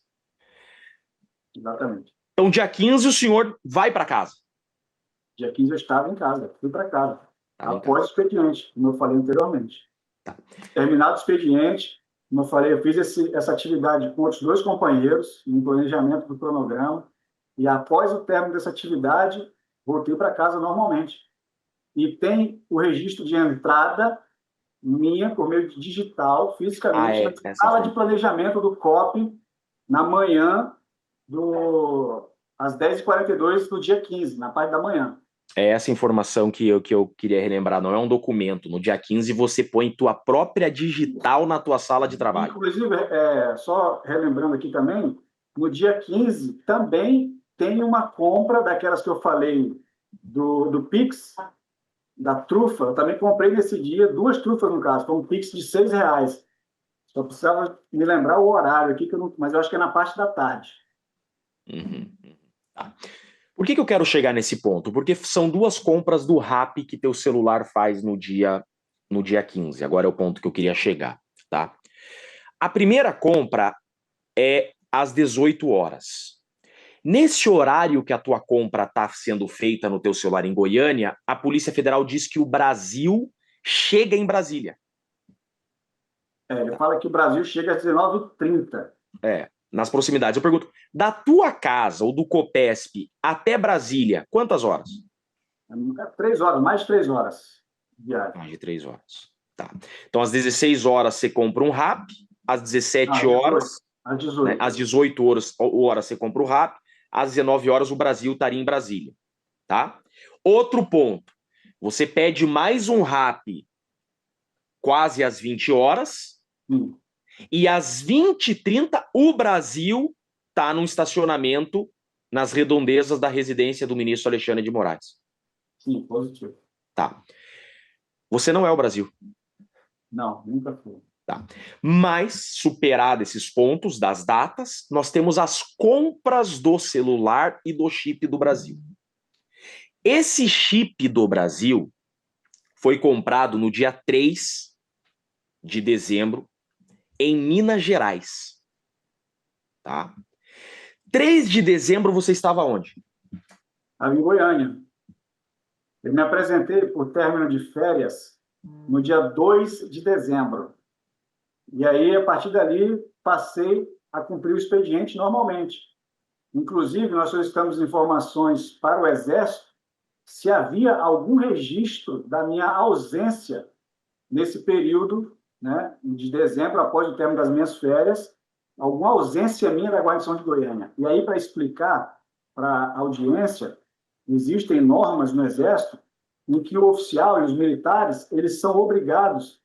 Exatamente. Então, dia 15, o senhor vai para casa. Dia 15 eu estava em casa, fui para casa. Estava em Após o expediente, como eu falei anteriormente. Tá. Terminado o expediente, como eu falei, eu fiz essa atividade com outros 2 companheiros, no planejamento do cronograma, e após o término dessa atividade, voltei para casa normalmente. E tem o registro de entrada minha, por meio de digital, fisicamente, na sala de planejamento do COP, na manhã, às 10h42 do dia 15, na parte da manhã. É essa informação que eu queria relembrar, não é um documento. No dia 15 você põe tua própria digital na tua sala de trabalho. Inclusive, só relembrando aqui também, no dia 15 também tem uma compra daquelas que eu falei do Pix, da trufa. Eu também comprei nesse dia 2 trufas, no caso, foi um Pix de R$6. Só precisava me lembrar o horário aqui, mas eu acho que é na parte da tarde. Uhum. Tá. Por que eu quero chegar nesse ponto? Porque são 2 compras do Rappi que teu celular faz no dia 15. Agora é o ponto que eu queria chegar, tá? A primeira compra é às 18 horas. Nesse horário que a tua compra está sendo feita no teu celular em Goiânia, a Polícia Federal diz que o Brasil chega em Brasília. Ele fala que o Brasil chega às 19h30. Nas proximidades. Eu pergunto, da tua casa ou do Copesp até Brasília, quantas horas? 3 horas, mais de 3 horas de viagem. Mais de 3 horas. Tá. Então, às 16 horas você compra um Rappi, às 17 horas, às 18. Né, às 18 horas você compra o Rappi, às 19 horas o Brasil estaria em Brasília. Tá? Outro ponto, você pede mais um Rappi quase às 20 horas, e às 20h30 o Brasil está num estacionamento nas redondezas da residência do ministro Alexandre de Moraes. Sim, positivo. Tá. Você não é o Brasil. Não, nunca fui. Tá. Mas, superado esses pontos das datas, nós temos as compras do celular e do chip do Brasil. Esse chip do Brasil foi comprado no dia 3 de dezembro em Minas Gerais. Tá? 3 de dezembro você estava onde? Estava em Goiânia. Eu me apresentei por término de férias no dia 2 de dezembro. E aí, a partir dali, passei a cumprir o expediente normalmente. Inclusive, nós solicitamos informações para o Exército se havia algum registro da minha ausência nesse período, né, de dezembro, após o término das minhas férias, alguma ausência minha da guarnição de Goiânia. E aí, para explicar para a audiência, existem normas no Exército em que o oficial e os militares, eles são obrigados,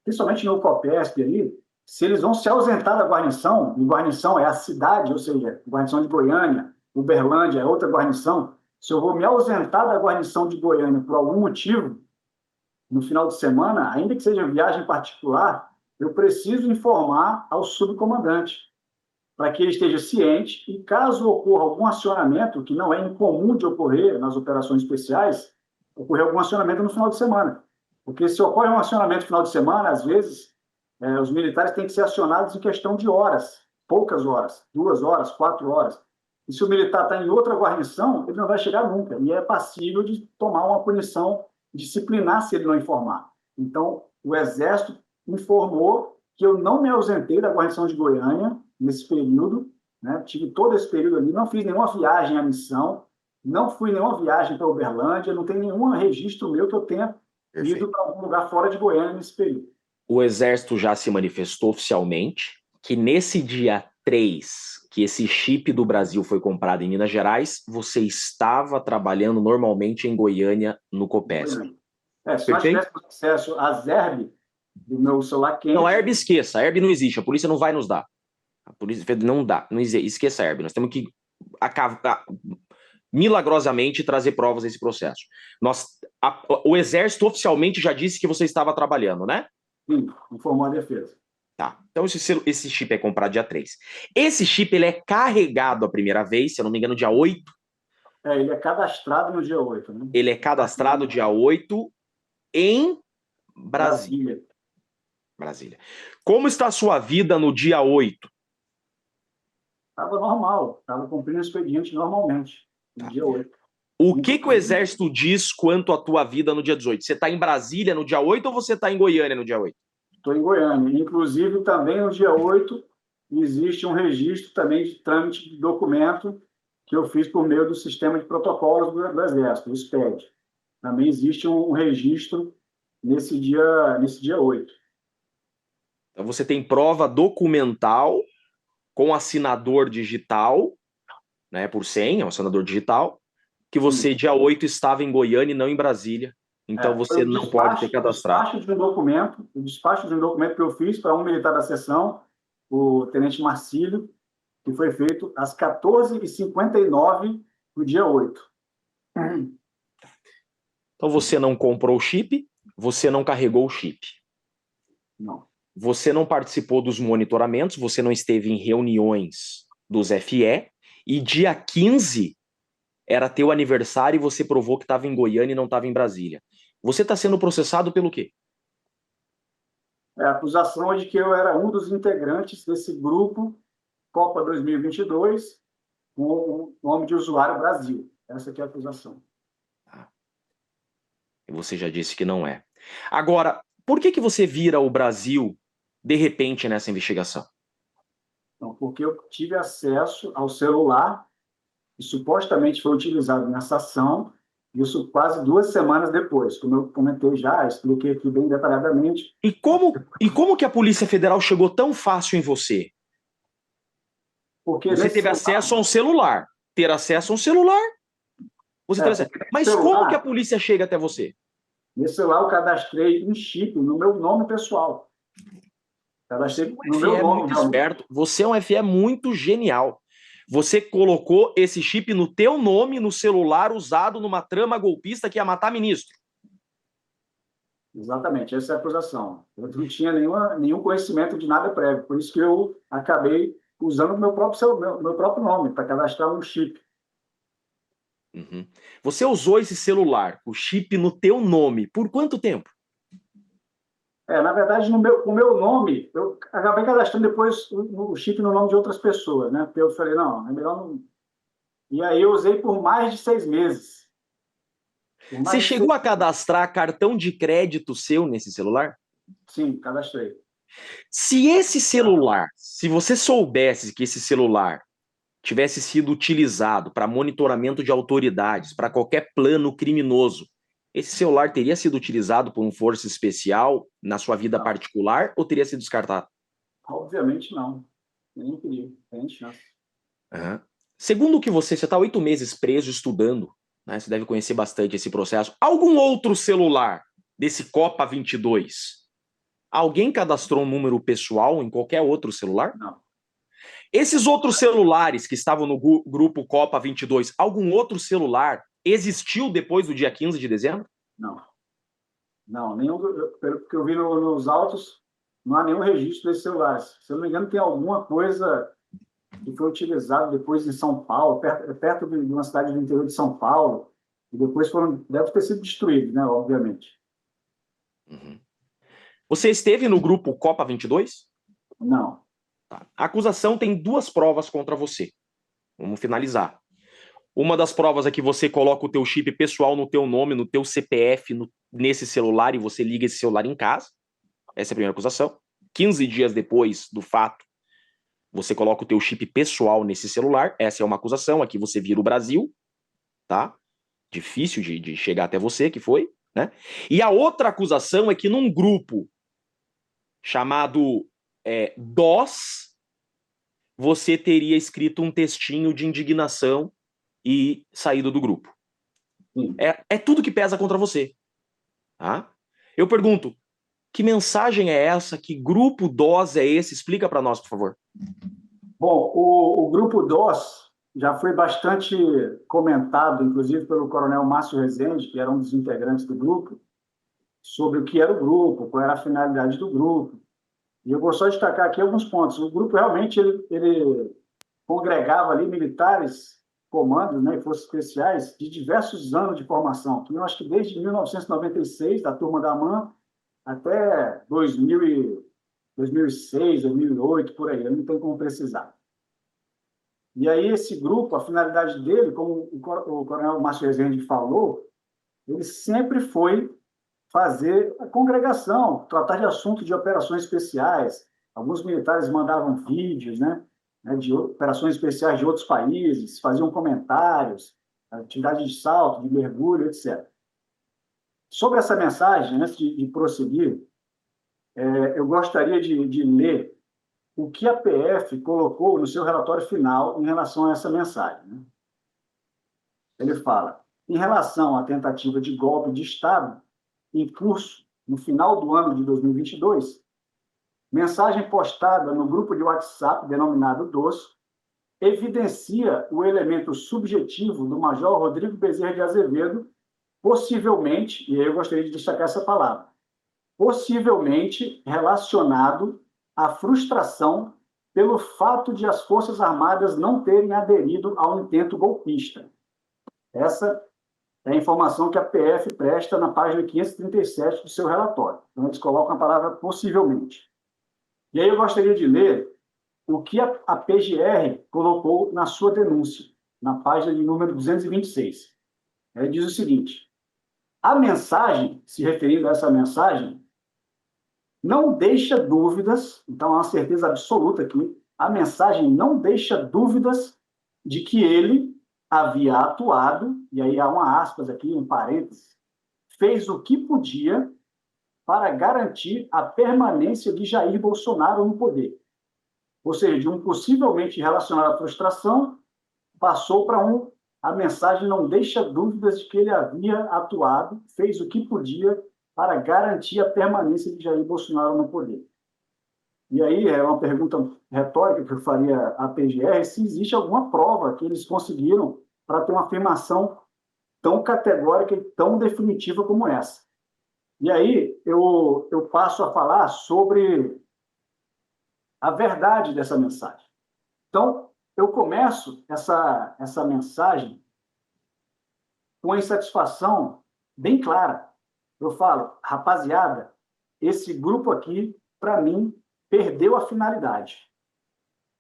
principalmente no COPESP ali, se eles vão se ausentar da guarnição, e guarnição é a cidade, ou seja, guarnição de Goiânia, Uberlândia é outra guarnição, se eu vou me ausentar da guarnição de Goiânia por algum motivo, no final de semana, ainda que seja viagem particular, eu preciso informar ao subcomandante, para que ele esteja ciente e, caso ocorra algum acionamento, que não é incomum de ocorrer nas operações especiais, ocorrer algum acionamento no final de semana. Porque se ocorre um acionamento no final de semana, às vezes, os militares têm que ser acionados em questão de horas, poucas horas, 2 horas, 4 horas. E se o militar está em outra guarnição, ele não vai chegar nunca, e é passível de tomar uma punição disciplinar se ele não informar. Então, o Exército informou que eu não me ausentei da guarnição de Goiânia nesse período, né? Tive todo esse período ali, não fiz nenhuma viagem à missão, não fui nenhuma viagem para Uberlândia, não tem nenhum registro meu que eu tenha ido para algum lugar fora de Goiânia nesse período. O Exército já se manifestou oficialmente que nesse dia 3, que esse chip do Brasil foi comprado em Minas Gerais, você estava trabalhando normalmente em Goiânia, no Copesc. Se nós tivéssemos acesso à ZERB do meu celular quente... Não, a HERB esqueça, a HERB não existe, a polícia não vai nos dar. A polícia não dá, não existe, esqueça a HERB, nós temos que milagrosamente trazer provas desse processo. O Exército oficialmente já disse que você estava trabalhando, né? Sim, informou a defesa. Tá, então esse chip é comprado dia 3. Esse chip ele é carregado a primeira vez, se eu não me engano, dia 8. Ele é cadastrado no dia 8, né? Ele é cadastrado dia 8 em Brasília. Como está a sua vida no dia 8? Estava normal, estava cumprindo o expediente normalmente, no dia 8. O que o Exército diz quanto à tua vida no dia 18? Você está em Brasília no dia 8 ou você está em Goiânia no dia 8? Estou em Goiânia. Inclusive, também no dia 8, existe um registro também de trâmite de documento que eu fiz por meio do sistema de protocolos do Exército, o SPED. Também existe um registro nesse dia 8. Então você tem prova documental com assinador digital, né, por senha, um assinador digital, que você, dia 8, estava em Goiânia e não em Brasília. Então você não pode ter cadastrado. O despacho de um documento que eu fiz para um militar da seção, o tenente Marcílio, que foi feito às 14h59 do dia 8. Então você não comprou o chip, você não carregou o chip. Não. Você não participou dos monitoramentos, você não esteve em reuniões dos FE, e dia 15 era teu aniversário e você provou que estava em Goiânia e não estava em Brasília. Você está sendo processado pelo quê? A acusação é de que eu era um dos integrantes desse grupo Copa 2022 com o nome de usuário Brasil. Essa aqui é a acusação. E você já disse que não é. Agora, por que você vira o Brasil de repente nessa investigação? Não, porque eu tive acesso ao celular que supostamente foi utilizado nessa ação, isso quase 2 semanas depois, como eu comentei já, expliquei aqui bem detalhadamente. E como que a Polícia Federal chegou tão fácil em você? Porque você teve acesso a um celular. Ter acesso a um celular. Você teve acesso. Mas celular, como que a polícia chega até você? Nesse celular eu cadastrei um chip no meu nome pessoal. Cadastrei no meu nome. Muito esperto. Você é um FE muito genial. Você colocou esse chip no teu nome no celular usado numa trama golpista que ia matar ministro. Exatamente, essa é a acusação. Eu não tinha nenhum conhecimento de nada prévio, por isso que eu acabei usando o meu próprio nome para cadastrar um chip. Uhum. Você usou esse celular, o chip no teu nome, por quanto tempo? Na verdade, com o meu nome, eu acabei cadastrando depois o chip no nome de outras pessoas, né? Porque eu falei, não, é melhor não... E aí eu usei por mais de 6 meses. Você chegou a cadastrar cartão de crédito seu nesse celular? Sim, cadastrei. Se esse celular, se você soubesse que esse celular tivesse sido utilizado para monitoramento de autoridades, para qualquer plano criminoso, esse celular teria sido utilizado por um força especial na sua vida particular ou teria sido descartado? Obviamente não. Nem queria, tem chance. Uhum. Segundo o que você está 8 meses preso estudando, né? Você deve conhecer bastante esse processo. Algum outro celular desse Copa 22? Alguém cadastrou um número pessoal em qualquer outro celular? Não. Esses outros celulares que estavam no grupo Copa 22, algum outro celular existiu depois do dia 15 de dezembro? Não. Não, pelo que eu vi nos autos, não há nenhum registro desses celulares. Se eu não me engano, tem alguma coisa que foi utilizada depois em São Paulo, perto de uma cidade do interior de São Paulo, e depois deve ter sido destruído, né, obviamente. Uhum. Você esteve no grupo Copa 22? Não. Tá. A acusação tem 2 provas contra você. Vamos finalizar. Uma das provas é que você coloca o teu chip pessoal no teu nome, no teu CPF, nesse celular, e você liga esse celular em casa. Essa é a primeira acusação. 15 dias depois do fato, Você coloca o teu chip pessoal nesse celular, essa é uma acusação, aqui você vira o Brasil, tá? Difícil de chegar até você, que foi, né? E a outra acusação é que num grupo chamado DOS, você teria escrito um textinho de indignação e saído do grupo. É tudo que pesa contra você. Tá? Eu pergunto, que mensagem é essa? Que grupo DOS é esse? Explica para nós, por favor. Bom, o grupo DOS já foi bastante comentado, inclusive pelo coronel Márcio Rezende, que era um dos integrantes do grupo, sobre o que era o grupo, qual era a finalidade do grupo. E eu vou só destacar aqui alguns pontos. O grupo realmente ele congregava ali militares, comandos, né, e forças especiais de diversos anos de formação. Eu acho que desde 1996, da turma da AMAN, até 2006, 2008, por aí. Eu não tenho como precisar. E aí esse grupo, a finalidade dele, como o coronel Márcio Rezende falou, ele sempre foi fazer a congregação, tratar de assuntos de operações especiais. Alguns militares mandavam vídeos, né, de operações especiais de outros países, faziam comentários, atividade de salto, de mergulho, etc. Sobre essa mensagem, antes de prosseguir, eu gostaria de ler o que a PF colocou no seu relatório final em relação a essa mensagem. Né? Ele fala, em relação à tentativa de golpe de Estado, em curso no final do ano de 2022, mensagem postada no grupo de WhatsApp denominado DOS evidencia o elemento subjetivo do Major Rodrigo Bezerra de Azevedo, possivelmente, e aí eu gostaria de destacar essa palavra, possivelmente relacionado à frustração pelo fato de as Forças Armadas não terem aderido ao intento golpista. Essa é a informação que a PF presta na página 537 do seu relatório. Então, eles colocam a palavra possivelmente. E aí eu gostaria de ler o que a PGR colocou na sua denúncia, na página de número 226. Ele diz o seguinte, a mensagem, se referindo a essa mensagem, não deixa dúvidas, então há uma certeza absoluta aqui, a mensagem não deixa dúvidas de que ele havia atuado, e aí há uma aspas aqui, um parênteses, fez o que podia para garantir a permanência de Jair Bolsonaro no poder. Ou seja, de um possivelmente relacionado à frustração, passou para a mensagem não deixa dúvidas de que ele havia atuado, fez o que podia para garantir a permanência de Jair Bolsonaro no poder. E aí é uma pergunta retórica que eu faria à PGR, se existe alguma prova que eles conseguiram para ter uma afirmação tão categórica e tão definitiva como essa. E aí eu passo a falar sobre a verdade dessa mensagem. Então, eu começo essa mensagem com uma insatisfação bem clara. Eu falo, rapaziada, esse grupo aqui, para mim, perdeu a finalidade.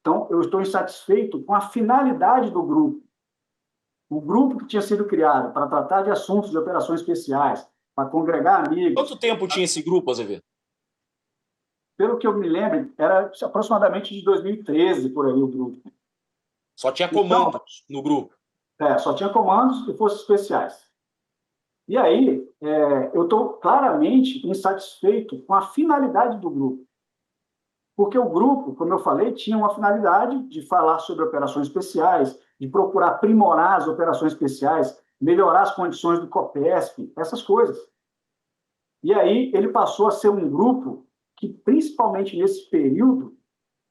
Então, eu estou insatisfeito com a finalidade do grupo. O grupo que tinha sido criado para tratar de assuntos de operações especiais, para congregar amigos... Quanto tempo tinha esse grupo, Azevedo? Pelo que eu me lembro, era aproximadamente de 2013, por aí, o grupo. Só tinha comandos no grupo? Só tinha comandos e forças especiais. E aí, eu estou claramente insatisfeito com a finalidade do grupo. Porque o grupo, como eu falei, tinha uma finalidade de falar sobre operações especiais, de procurar aprimorar as operações especiais, melhorar as condições do COPESP, essas coisas. E aí ele passou a ser um grupo que, principalmente nesse período,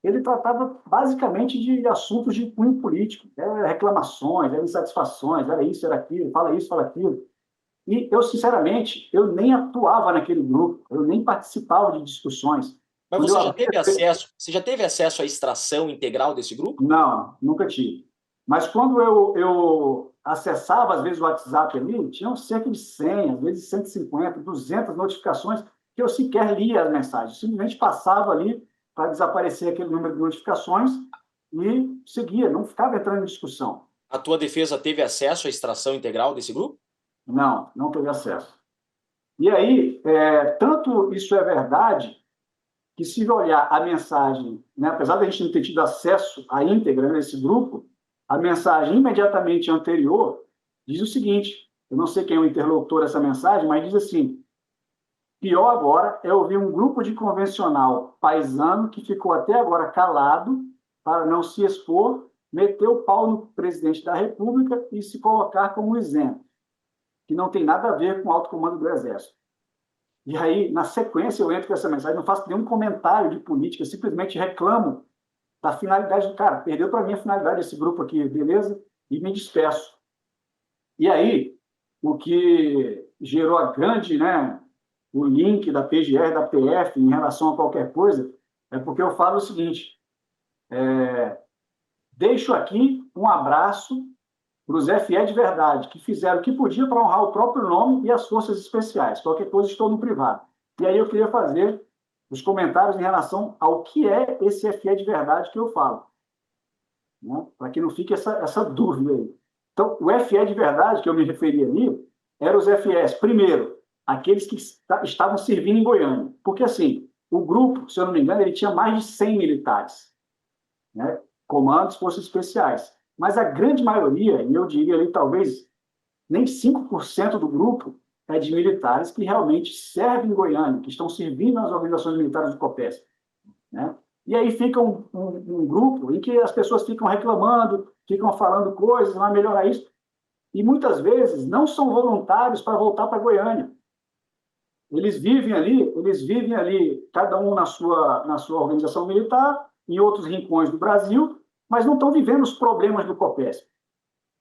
ele tratava basicamente de assuntos de cunho político, reclamações, insatisfações, era isso, era aquilo, fala isso, fala aquilo. E eu, sinceramente, eu nem atuava naquele grupo, eu nem participava de discussões. Mas você já teve acesso à extração integral desse grupo? Não, nunca tive. Mas quando eu acessava, às vezes, o WhatsApp ali, tinham cerca de 100, às vezes 150, 200 notificações que eu sequer lia as mensagens. Simplesmente passava ali para desaparecer aquele número de notificações e seguia, não ficava entrando em discussão. A tua defesa teve acesso à extração integral desse grupo? Não, não teve acesso. E aí, tanto isso é verdade, que, se olhar a mensagem, né, apesar de a gente não ter tido acesso à íntegra nesse grupo, a mensagem imediatamente anterior diz o seguinte, eu não sei quem é o interlocutor dessa mensagem, mas diz assim, pior agora é ouvir um grupo de convencional paisano que ficou até agora calado para não se expor, meter o pau no presidente da República e se colocar como isento, que não tem nada a ver com o alto comando do Exército. E aí, na sequência, eu entro com essa mensagem, não faço nenhum comentário de política, simplesmente reclamo da finalidade do cara. Perdeu para mim a finalidade desse grupo aqui, beleza? E me despeço. E aí, o que gerou a grande, né, o link da PGR, da PF, em relação a qualquer coisa, é porque eu falo o seguinte, deixo aqui um abraço para os FE de verdade, que fizeram o que podia para honrar o próprio nome e as forças especiais. Qualquer coisa, estou no privado. E aí eu queria fazer os comentários em relação ao que é esse FE de verdade que eu falo, né? Para que não fique essa dúvida aí. Então, o FE de verdade que eu me referi ali eram os FEs, primeiro, aqueles que estavam servindo em Goiânia. Porque, assim, o grupo, se eu não me engano, ele tinha mais de 100 militares, né? Comandos, forças especiais. Mas a grande maioria, e eu diria ali talvez nem 5% do grupo, é de militares que realmente servem em Goiânia, que estão servindo nas organizações militares do COPESP, né? E aí fica um grupo em que as pessoas ficam reclamando, ficam falando coisas, vai melhorar isso, e muitas vezes não são voluntários para voltar para Goiânia. Eles vivem ali, cada um na sua organização militar, em outros rincões do Brasil, mas não estão vivendo os problemas do COPESP.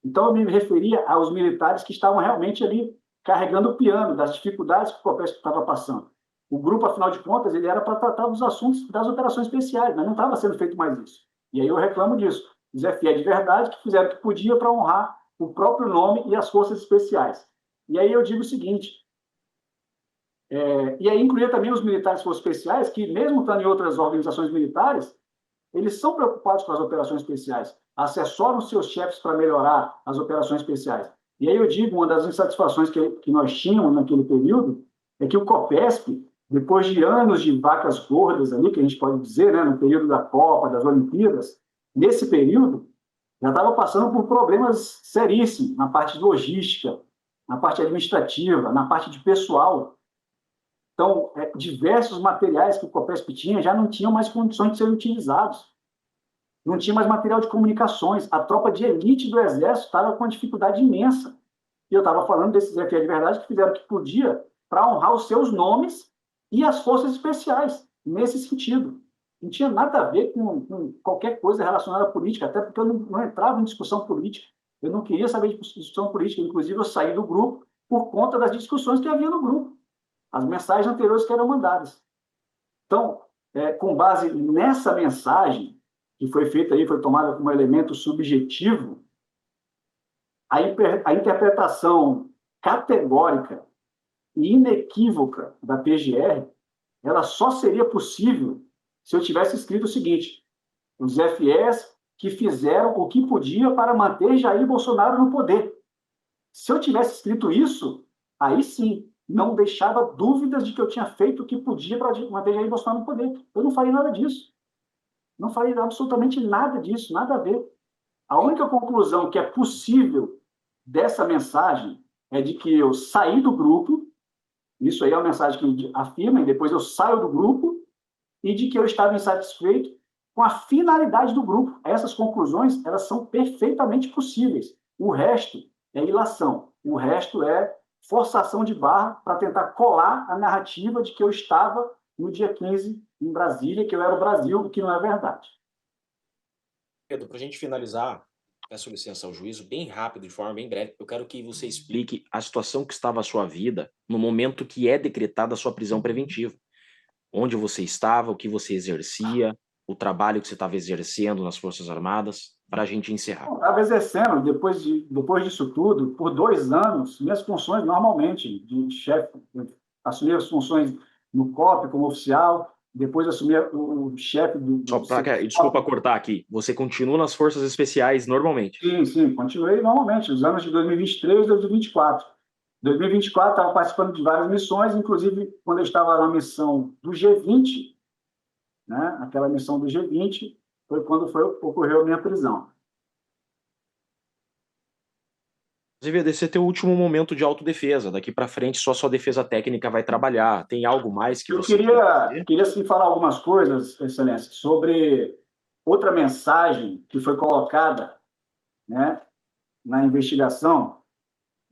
Então, eu me referia aos militares que estavam realmente ali carregando o piano das dificuldades que o COPESP estava passando. O grupo, afinal de contas, ele era para tratar dos assuntos das operações especiais, mas não estava sendo feito mais isso. E aí eu reclamo disso. Os FE de verdade que fizeram o que podia para honrar o próprio nome e as forças especiais. E aí eu digo o seguinte, e aí incluía também os militares forças especiais, que mesmo estando em outras organizações militares, eles são preocupados com as operações especiais, assessoram seus chefes para melhorar as operações especiais. E aí eu digo, uma das insatisfações que nós tínhamos naquele período é que o COPESP, depois de anos de vacas gordas ali, que a gente pode dizer, né, no período da Copa, das Olimpíadas, nesse período, já estava passando por problemas seríssimos na parte de logística, na parte administrativa, na parte de pessoal. Então, diversos materiais que o COPESP tinha já não tinham mais condições de serem utilizados. Não tinha mais material de comunicações. A tropa de elite do Exército estava com uma dificuldade imensa. E eu estava falando desses FE de verdade que fizeram o que podia para honrar os seus nomes e as forças especiais, nesse sentido. Não tinha nada a ver com qualquer coisa relacionada à política, até porque eu não entrava em discussão política. Eu não queria saber de discussão política. Inclusive, eu saí do grupo por conta das discussões que havia no grupo. As mensagens anteriores que eram mandadas. Então, com base nessa mensagem, que foi feita aí, foi tomada como elemento subjetivo, a interpretação categórica e inequívoca da PGR, ela só seria possível se eu tivesse escrito o seguinte, os FEs que fizeram o que podia para manter Jair Bolsonaro no poder. Se eu tivesse escrito isso, aí sim, não deixava dúvidas de que eu tinha feito o que podia para manter Jair Bolsonaro no poder. Eu não falei nada disso. Não falei absolutamente nada disso, nada a ver. A única conclusão que é possível dessa mensagem é de que eu saí do grupo, isso aí é uma mensagem que afirma, e depois eu saio do grupo, e de que eu estava insatisfeito com a finalidade do grupo. Essas conclusões, elas são perfeitamente possíveis. O resto é ilação. O resto é forçação de barra para tentar colar a narrativa de que eu estava no dia 15 em Brasília, que eu era o Brasil, o que não é verdade. Pedro, para a gente finalizar, peço licença ao juízo, bem rápido, de forma bem breve, eu quero que você explique a situação que estava a sua vida no momento que é decretada a sua prisão preventiva. Onde você estava, o que você exercia, o trabalho que você estava exercendo nas Forças Armadas, para a gente encerrar. Eu estava exercendo, depois disso tudo, por 2 anos, minhas funções normalmente, de chefe. Assumi as funções no COP como oficial, depois assumi o chefe do... Desculpa cortar aqui, você continua nas Forças Especiais normalmente? Sim, continuei normalmente, os anos de 2023 e 2024. Em 2024, estava participando de várias missões, inclusive quando eu estava na missão do G20, né? Aquela missão do G20 foi quando ocorreu a minha prisão. Inclusive, esse é teu último momento de autodefesa. Daqui para frente, só sua defesa técnica vai trabalhar. Tem algo mais que Eu você quer queria sim falar algumas coisas, Excelência, sobre outra mensagem que foi colocada, né, na investigação,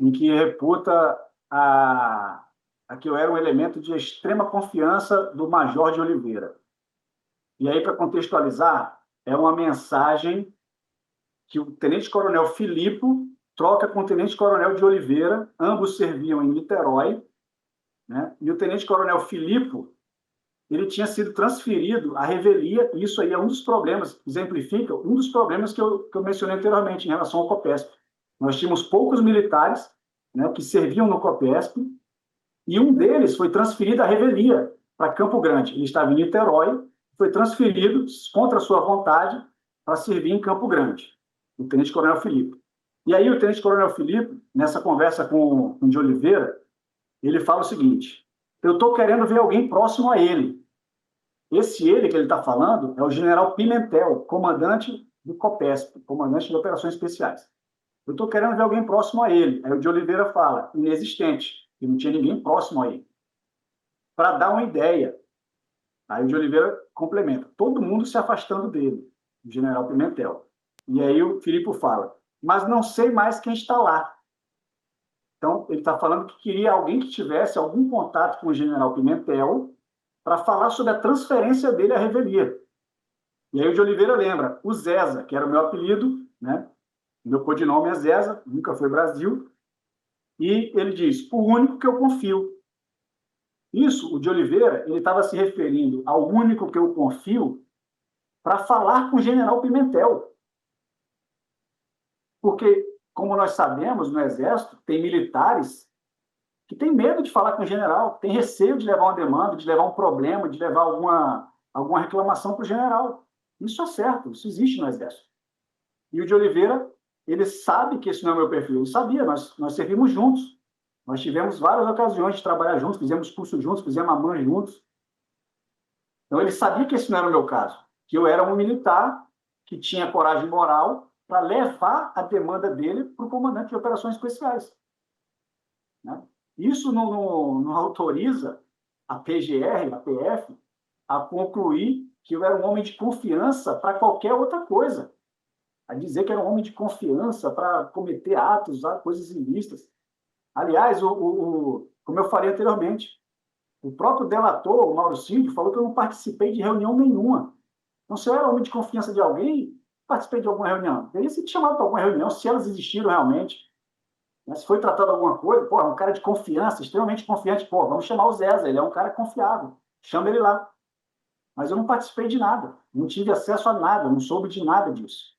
em que reputa a que eu era um elemento de extrema confiança do Major de Oliveira. E aí, para contextualizar, é uma mensagem que o tenente-coronel Filipo troca com o tenente-coronel de Oliveira, ambos serviam em Niterói, né? E o tenente-coronel Filipo, ele tinha sido transferido à revelia, e isso aí é um dos problemas, exemplifica um dos problemas que eu mencionei anteriormente em relação ao COPESP. Nós tínhamos poucos militares, né, que serviam no COPESP, e um deles foi transferido à revelia, para Campo Grande. Ele estava em Niterói, foi transferido, contra a sua vontade, para servir em Campo Grande, o tenente-coronel Filipe. E aí o tenente-coronel Filipe, nessa conversa com o de Oliveira, ele fala o seguinte: eu estou querendo ver alguém próximo a ele. Esse ele que ele está falando é o general Pimentel, comandante do COPESP, comandante de operações especiais. Eu estou querendo ver alguém próximo a ele. Aí o de Oliveira fala, inexistente, que não tinha ninguém próximo a ele. Para dar uma ideia, aí o de Oliveira complementa, todo mundo se afastando dele, o general Pimentel. E aí o Filipe fala, mas não sei mais quem está lá. Então, ele está falando que queria alguém que tivesse algum contato com o general Pimentel para falar sobre a transferência dele à revelia. E aí o de Oliveira lembra, o Zeza, que era o meu apelido, né? Meu codinome é Zeza, nunca foi Brasil, e ele diz, o único que eu confio. Isso, o de Oliveira, ele estava se referindo ao único que eu confio para falar com o general Pimentel. Porque, como nós sabemos, no Exército, tem militares que têm medo de falar com o general, tem receio de levar uma demanda, de levar um problema, de levar alguma reclamação para o general. Isso é certo, isso existe no Exército. E o de Oliveira, ele sabe que esse não é o meu perfil, ele sabia, nós servimos juntos. Nós tivemos várias ocasiões de trabalhar juntos, fizemos curso juntos, fizemos a MAN juntos. Então, ele sabia que esse não era o meu caso, que eu era um militar que tinha coragem moral para levar a demanda dele para o comandante de operações especiais. Né? Isso não autoriza a PGR, a PF, a concluir que eu era um homem de confiança para qualquer outra coisa. A dizer que era um homem de confiança para cometer atos, coisas ilícitas. Aliás, como eu falei anteriormente, o próprio delator, o Mauricídio, falou que eu não participei de reunião nenhuma. Então, se eu era homem de confiança de alguém, participei de alguma reunião. Teria sido chamado para alguma reunião, se elas existiram realmente. Se foi tratado alguma coisa, pô, é um cara de confiança, extremamente confiante, pô, vamos chamar o Zeza, ele é um cara confiável, chama ele lá. Mas eu não participei de nada, não tive acesso a nada, não soube de nada disso.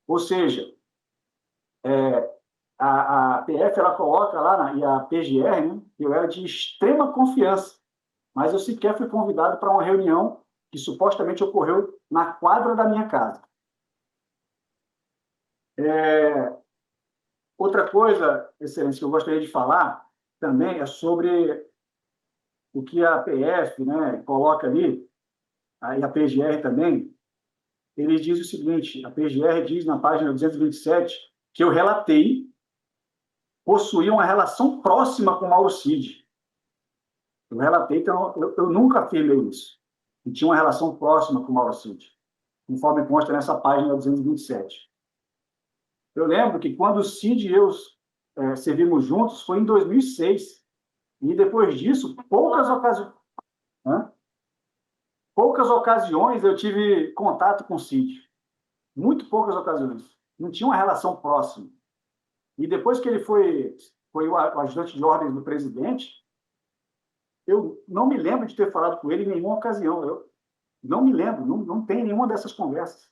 Ou seja, a PF ela coloca lá, e a PGR, né, que eu era de extrema confiança, mas eu sequer fui convidado para uma reunião que supostamente ocorreu na quadra da minha casa. Outra coisa, Excelência, que eu gostaria de falar também é sobre o que a PF, né, coloca ali, e a PGR também. Ele diz o seguinte, a PGR diz na página 227 que eu relatei possuir uma relação próxima com o Mauro Cid. Eu relatei, então eu nunca afirmei isso. Que tinha uma relação próxima com o Mauro Cid, conforme consta nessa página 227. Eu lembro que quando o Cid e eu servimos juntos foi em 2006. E depois disso, poucas ocasiões eu tive contato com o Cid. Muito poucas ocasiões. Não tinha uma relação próxima. E depois que ele foi o ajudante de ordens do presidente, eu não me lembro de ter falado com ele em nenhuma ocasião. Eu não me lembro, não tem nenhuma dessas conversas.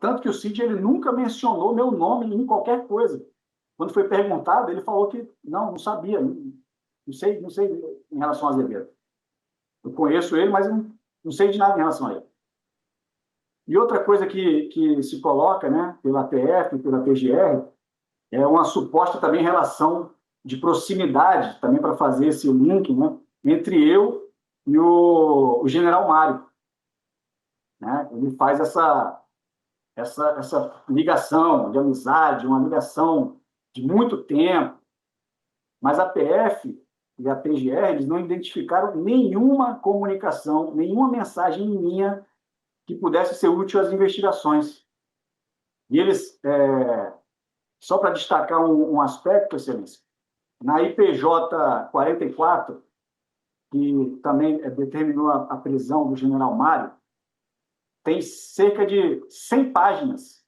Tanto que o Cid ele nunca mencionou meu nome em qualquer coisa. Quando foi perguntado, ele falou que não sabia, não sei em relação a Azevedo. Eu conheço ele, mas não sei de nada em relação a ele. E outra coisa que se coloca, né, pela PF, pela PGR, é uma suposta também relação de proximidade, também para fazer esse link, né, entre eu e o general Mário, né? Ele faz essa ligação de amizade, uma ligação de muito tempo, mas a PF e a PGR, eles não identificaram nenhuma comunicação, nenhuma mensagem minha que pudesse ser útil às investigações. E eles, só para destacar um aspecto, Excelência, na IPJ 44, que também determinou a prisão do general Mário, tem cerca de 100 páginas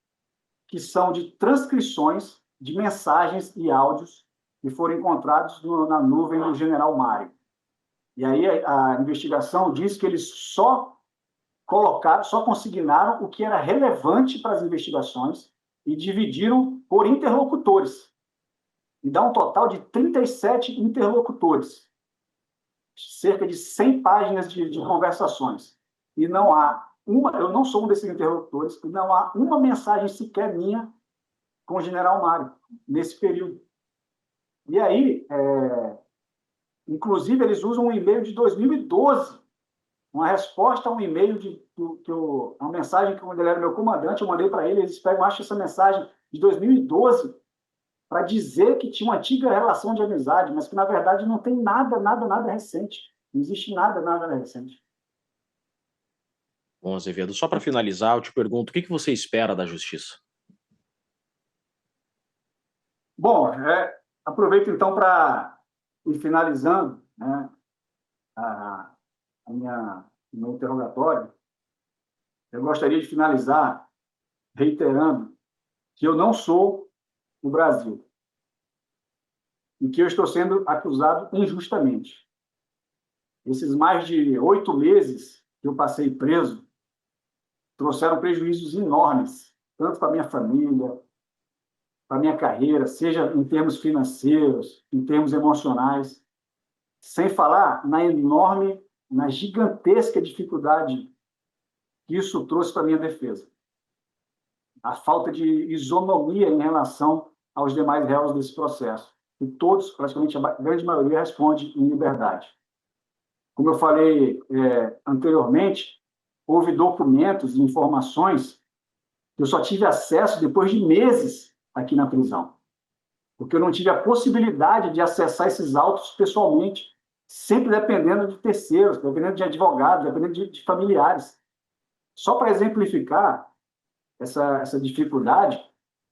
que são de transcrições de mensagens e áudios que foram encontrados na nuvem do general Mário. E aí a investigação diz que eles só consignaram o que era relevante para as investigações e dividiram por interlocutores. E dá um total de 37 interlocutores, cerca de 100 páginas de conversações. E não há eu não sou um desses interlocutores, e não há uma mensagem sequer minha com o general Mário nesse período. E aí, inclusive, eles usam um e-mail de 2012, uma resposta a um e-mail uma mensagem que quando ele era meu comandante, eu mandei para ele, eles pegam, acham essa mensagem de 2012 para dizer que tinha uma antiga relação de amizade, mas que, na verdade, não tem nada recente. Não existe nada recente. Bom, Azevedo, só para finalizar, eu te pergunto, o que você espera da justiça? Bom, aproveito então para ir finalizando, né, o meu interrogatório. Eu gostaria de finalizar reiterando que eu não sou o Brasil e que eu estou sendo acusado injustamente. Esses mais de 8 meses que eu passei preso trouxeram prejuízos enormes, tanto para a minha família, para a minha carreira, seja em termos financeiros, em termos emocionais, sem falar na gigantesca dificuldade que isso trouxe para a minha defesa. A falta de isonomia em relação aos demais réus desse processo. E todos, praticamente a grande maioria, responde em liberdade. Como eu falei anteriormente, houve documentos e informações que eu só tive acesso depois de meses aqui na prisão, porque eu não tive a possibilidade de acessar esses autos pessoalmente, sempre dependendo de terceiros, dependendo de advogados, dependendo de familiares. Só para exemplificar essa dificuldade,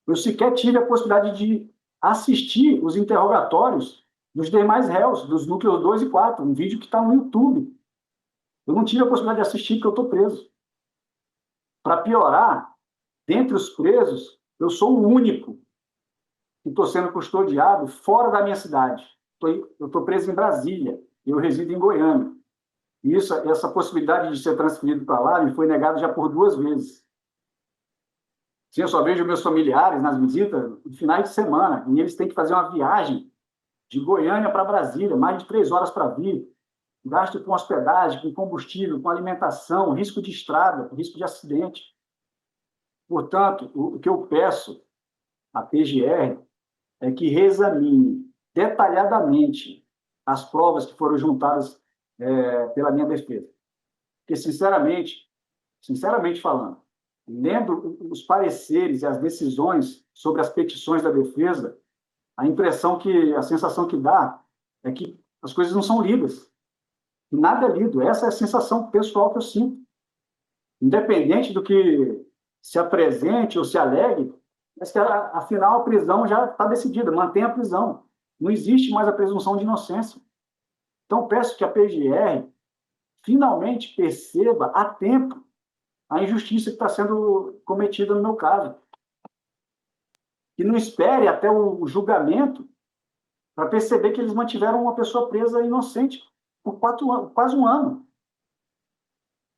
eu sequer tive a possibilidade de assistir os interrogatórios dos demais réus, dos núcleos 2 e 4, um vídeo que está no YouTube. Eu não tive a possibilidade de assistir porque eu estou preso. Para piorar, dentre os presos, eu sou o único que estou sendo custodiado fora da minha cidade. Eu estou preso em Brasília, eu resido em Goiânia. E essa possibilidade de ser transferido para lá me foi negada já por 2 vezes. Sim, eu só vejo meus familiares nas visitas no finais de semana, e eles têm que fazer uma viagem de Goiânia para Brasília, mais de 3 horas para vir. Gasto com hospedagem, com combustível, com alimentação, risco de estrada, risco de acidente. Portanto, o que eu peço à PGR é que reexamine detalhadamente as provas que foram juntadas pela minha defesa. Porque, sinceramente falando, lendo os pareceres e as decisões sobre as petições da defesa, a sensação que dá é que as coisas não são lidas. Nada é lido. Essa é a sensação pessoal que eu sinto. Independente do que se apresente ou se alegue, mas que, afinal, a prisão já está decidida, mantém a prisão. Não existe mais a presunção de inocência. Então, peço que a PGR finalmente perceba a tempo a injustiça que está sendo cometida no meu caso. Que não espere até o julgamento para perceber que eles mantiveram uma pessoa presa inocente por quase um ano.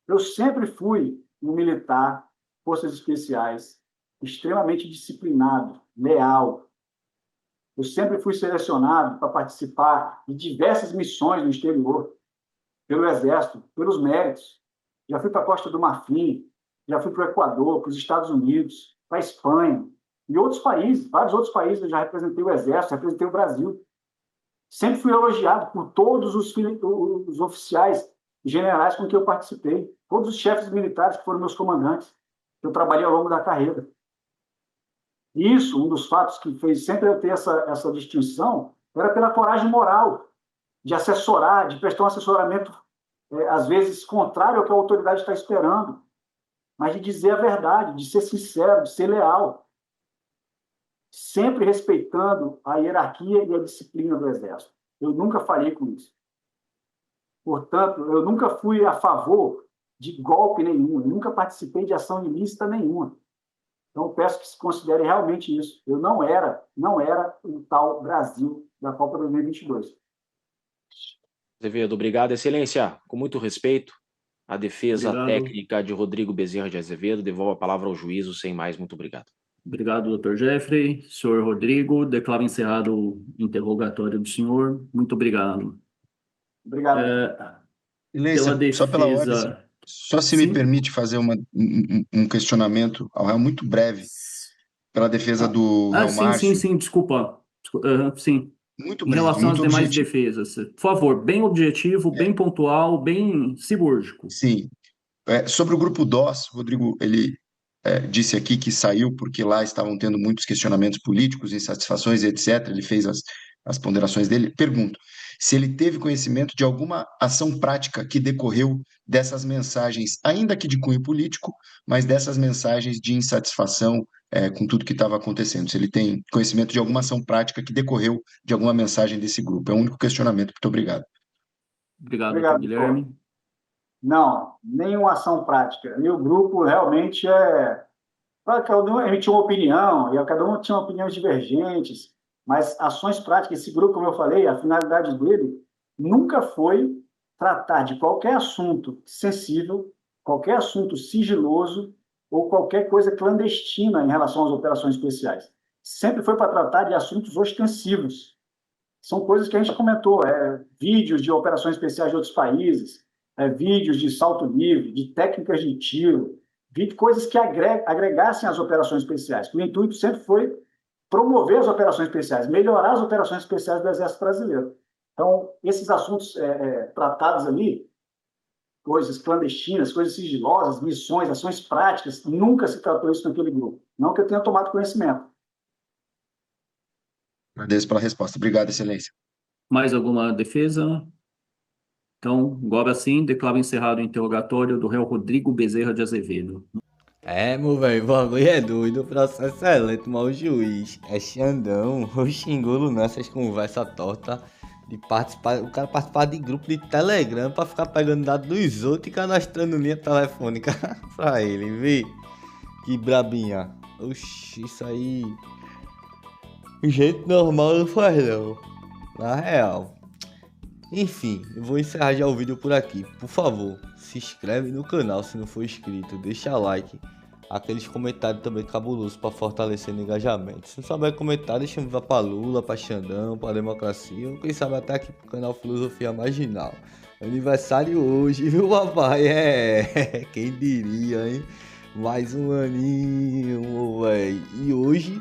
Eu sempre fui um militar, forças especiais, extremamente disciplinado, leal. Eu sempre fui selecionado para participar de diversas missões no exterior, pelo Exército, pelos méritos. Já fui para a Costa do Marfim, já fui para o Equador, para os Estados Unidos, para a Espanha, e outros países, vários outros países eu já representei o Exército, representei o Brasil. Sempre fui elogiado por todos os oficiais generais com que eu participei, todos os chefes militares que foram meus comandantes, que eu trabalhei ao longo da carreira. Isso, um dos fatos que fez sempre eu ter essa distinção, era pela coragem moral de assessorar, de prestar um assessoramento, às vezes, contrário ao que a autoridade está esperando, mas de dizer a verdade, de ser sincero, de ser leal, sempre respeitando a hierarquia e a disciplina do Exército. Eu nunca falhei com isso. Portanto, eu nunca fui a favor de golpe nenhum, eu nunca participei de ação ilícita nenhuma. Então, peço que se considere realmente isso. Eu não era o tal Brasil da Copa 2022. Azevedo, obrigado, Excelência. Com muito respeito, a defesa Obrigado. técnica de Rodrigo Bezerra de Azevedo. Devolvo a palavra ao juízo, sem mais. Muito obrigado. Obrigado, Dr. Jeffrey. Senhor Rodrigo, declaro encerrado o interrogatório do senhor. Muito obrigado. Obrigado. Silêncio, Pela só pela ordem, defesa... só se me Sim. permite fazer um questionamento ao réu muito breve pela defesa do réu sim, Márcio. sim, desculpa. Sim. Muito Em breve, relação às muito demais objetivo. defesas. Por favor, bem objetivo, bem pontual, bem cirúrgico. Sim. Sobre o grupo DOS, Rodrigo, ele disse aqui que saiu porque lá estavam tendo muitos questionamentos políticos, insatisfações, etc. Ele fez as ponderações dele. Pergunto se ele teve conhecimento de alguma ação prática que decorreu dessas mensagens, ainda que de cunho político, mas dessas mensagens de insatisfação com tudo que estava acontecendo. Se ele tem conhecimento de alguma ação prática que decorreu de alguma mensagem desse grupo. É o único questionamento. Muito obrigado. Obrigado, Obrigado, Dr. Guilherme. Não, nenhuma ação prática. E o grupo realmente a gente tinha uma opinião, e cada um tinha opiniões divergentes, mas ações práticas, esse grupo, como eu falei, a finalidade dele nunca foi tratar de qualquer assunto sensível, qualquer assunto sigiloso ou qualquer coisa clandestina em relação às operações especiais. Sempre foi para tratar de assuntos ostensivos. São coisas que a gente comentou, vídeos de operações especiais de outros países, vídeos de salto livre, de técnicas de tiro, coisas que agregassem as operações especiais. O intuito sempre foi promover as operações especiais, melhorar as operações especiais do Exército Brasileiro. Então, esses assuntos tratados ali, coisas clandestinas, coisas sigilosas, missões, ações práticas, nunca se tratou isso naquele grupo. Não que eu tenha tomado conhecimento. Agradeço pela resposta. Obrigado, Excelência. Mais alguma defesa? Então, agora sim, declaro encerrado o interrogatório do réu Rodrigo Bezerra de Azevedo. Meu velho, o bagulho é doido, o processo é lento, mas o juiz é Xandão, o xingolo nessas conversas tortas de participar, o cara participar de grupo de Telegram pra ficar pegando dados dos outros e cadastrando linha telefônica pra ele, vê? Que brabinha. Oxi, isso aí... Gente normal não faz não, na real. Enfim, eu vou encerrar já o vídeo por aqui. Por favor, se inscreve no canal se não for inscrito, deixa like. Aqueles comentários também cabulosos para fortalecer o engajamento. Se não souber comentar, deixa eu pra Lula, pra Xandão, pra democracia. Ou quem sabe até aqui pro canal Filosofia Marginal. Aniversário hoje, viu, papai? Quem diria, hein? Mais um aninho, velho. E hoje...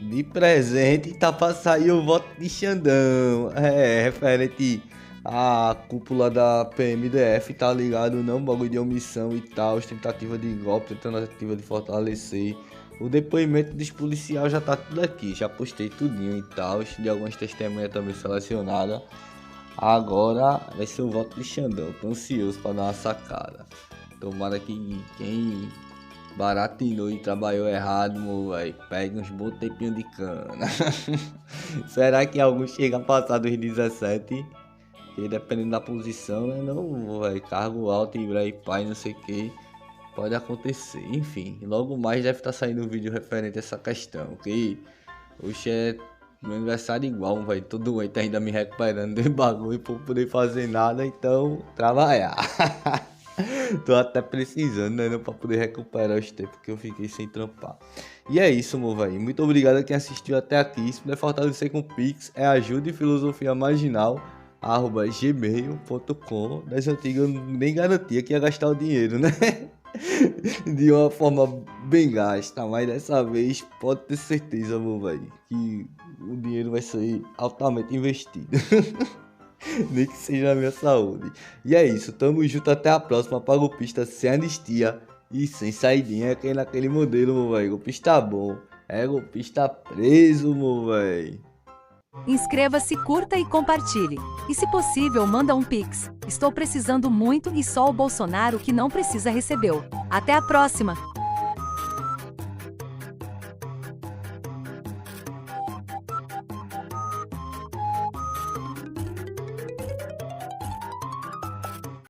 de presente tá pra sair o voto de Xandão. Referente à cúpula da PMDF, tá ligado? Não, bagulho de omissão e tal, tentativa de golpe, tentativa de fortalecer. O depoimento dos policiais já tá tudo aqui, já postei tudinho e tal, de algumas testemunhas também selecionadas. Agora vai ser o voto de Xandão, tô ansioso pra dar uma sacada. Tomara que quem baratinou e trabalhou errado, véio, pega uns bons tempinhos de cana. Será que algum chega a passar dos 17? Que dependendo da posição, né? Não, véio, cargo alto e pai, não sei o que. Pode acontecer. Enfim, logo mais deve estar saindo um vídeo referente a essa questão. Que hoje é meu aniversário igual, véio. Tô doente ainda me recuperando de bagulho por poder fazer nada, então trabalhar. Tô até precisando, né, pra poder recuperar os tempos que eu fiquei sem trampar. E é isso, meu velho. Muito obrigado a quem assistiu até aqui. Se puder fortalecer com o Pix, é ajudefilosofiamarginal@gmail.com. Das antigas eu nem garantia que ia gastar o dinheiro, né? De uma forma bem gasta. Mas dessa vez pode ter certeza, meu velho, que o dinheiro vai ser altamente investido. Nem que seja a minha saúde. E é isso, tamo junto, até a próxima. Pra golpista sem anistia e sem saidinha, que é naquele modelo, meu velho. Golpista bom, é golpista preso, meu velho. Inscreva-se, curta e compartilhe. E se possível, manda um Pix. Estou precisando muito e só o Bolsonaro que não precisa recebeu. Até a próxima!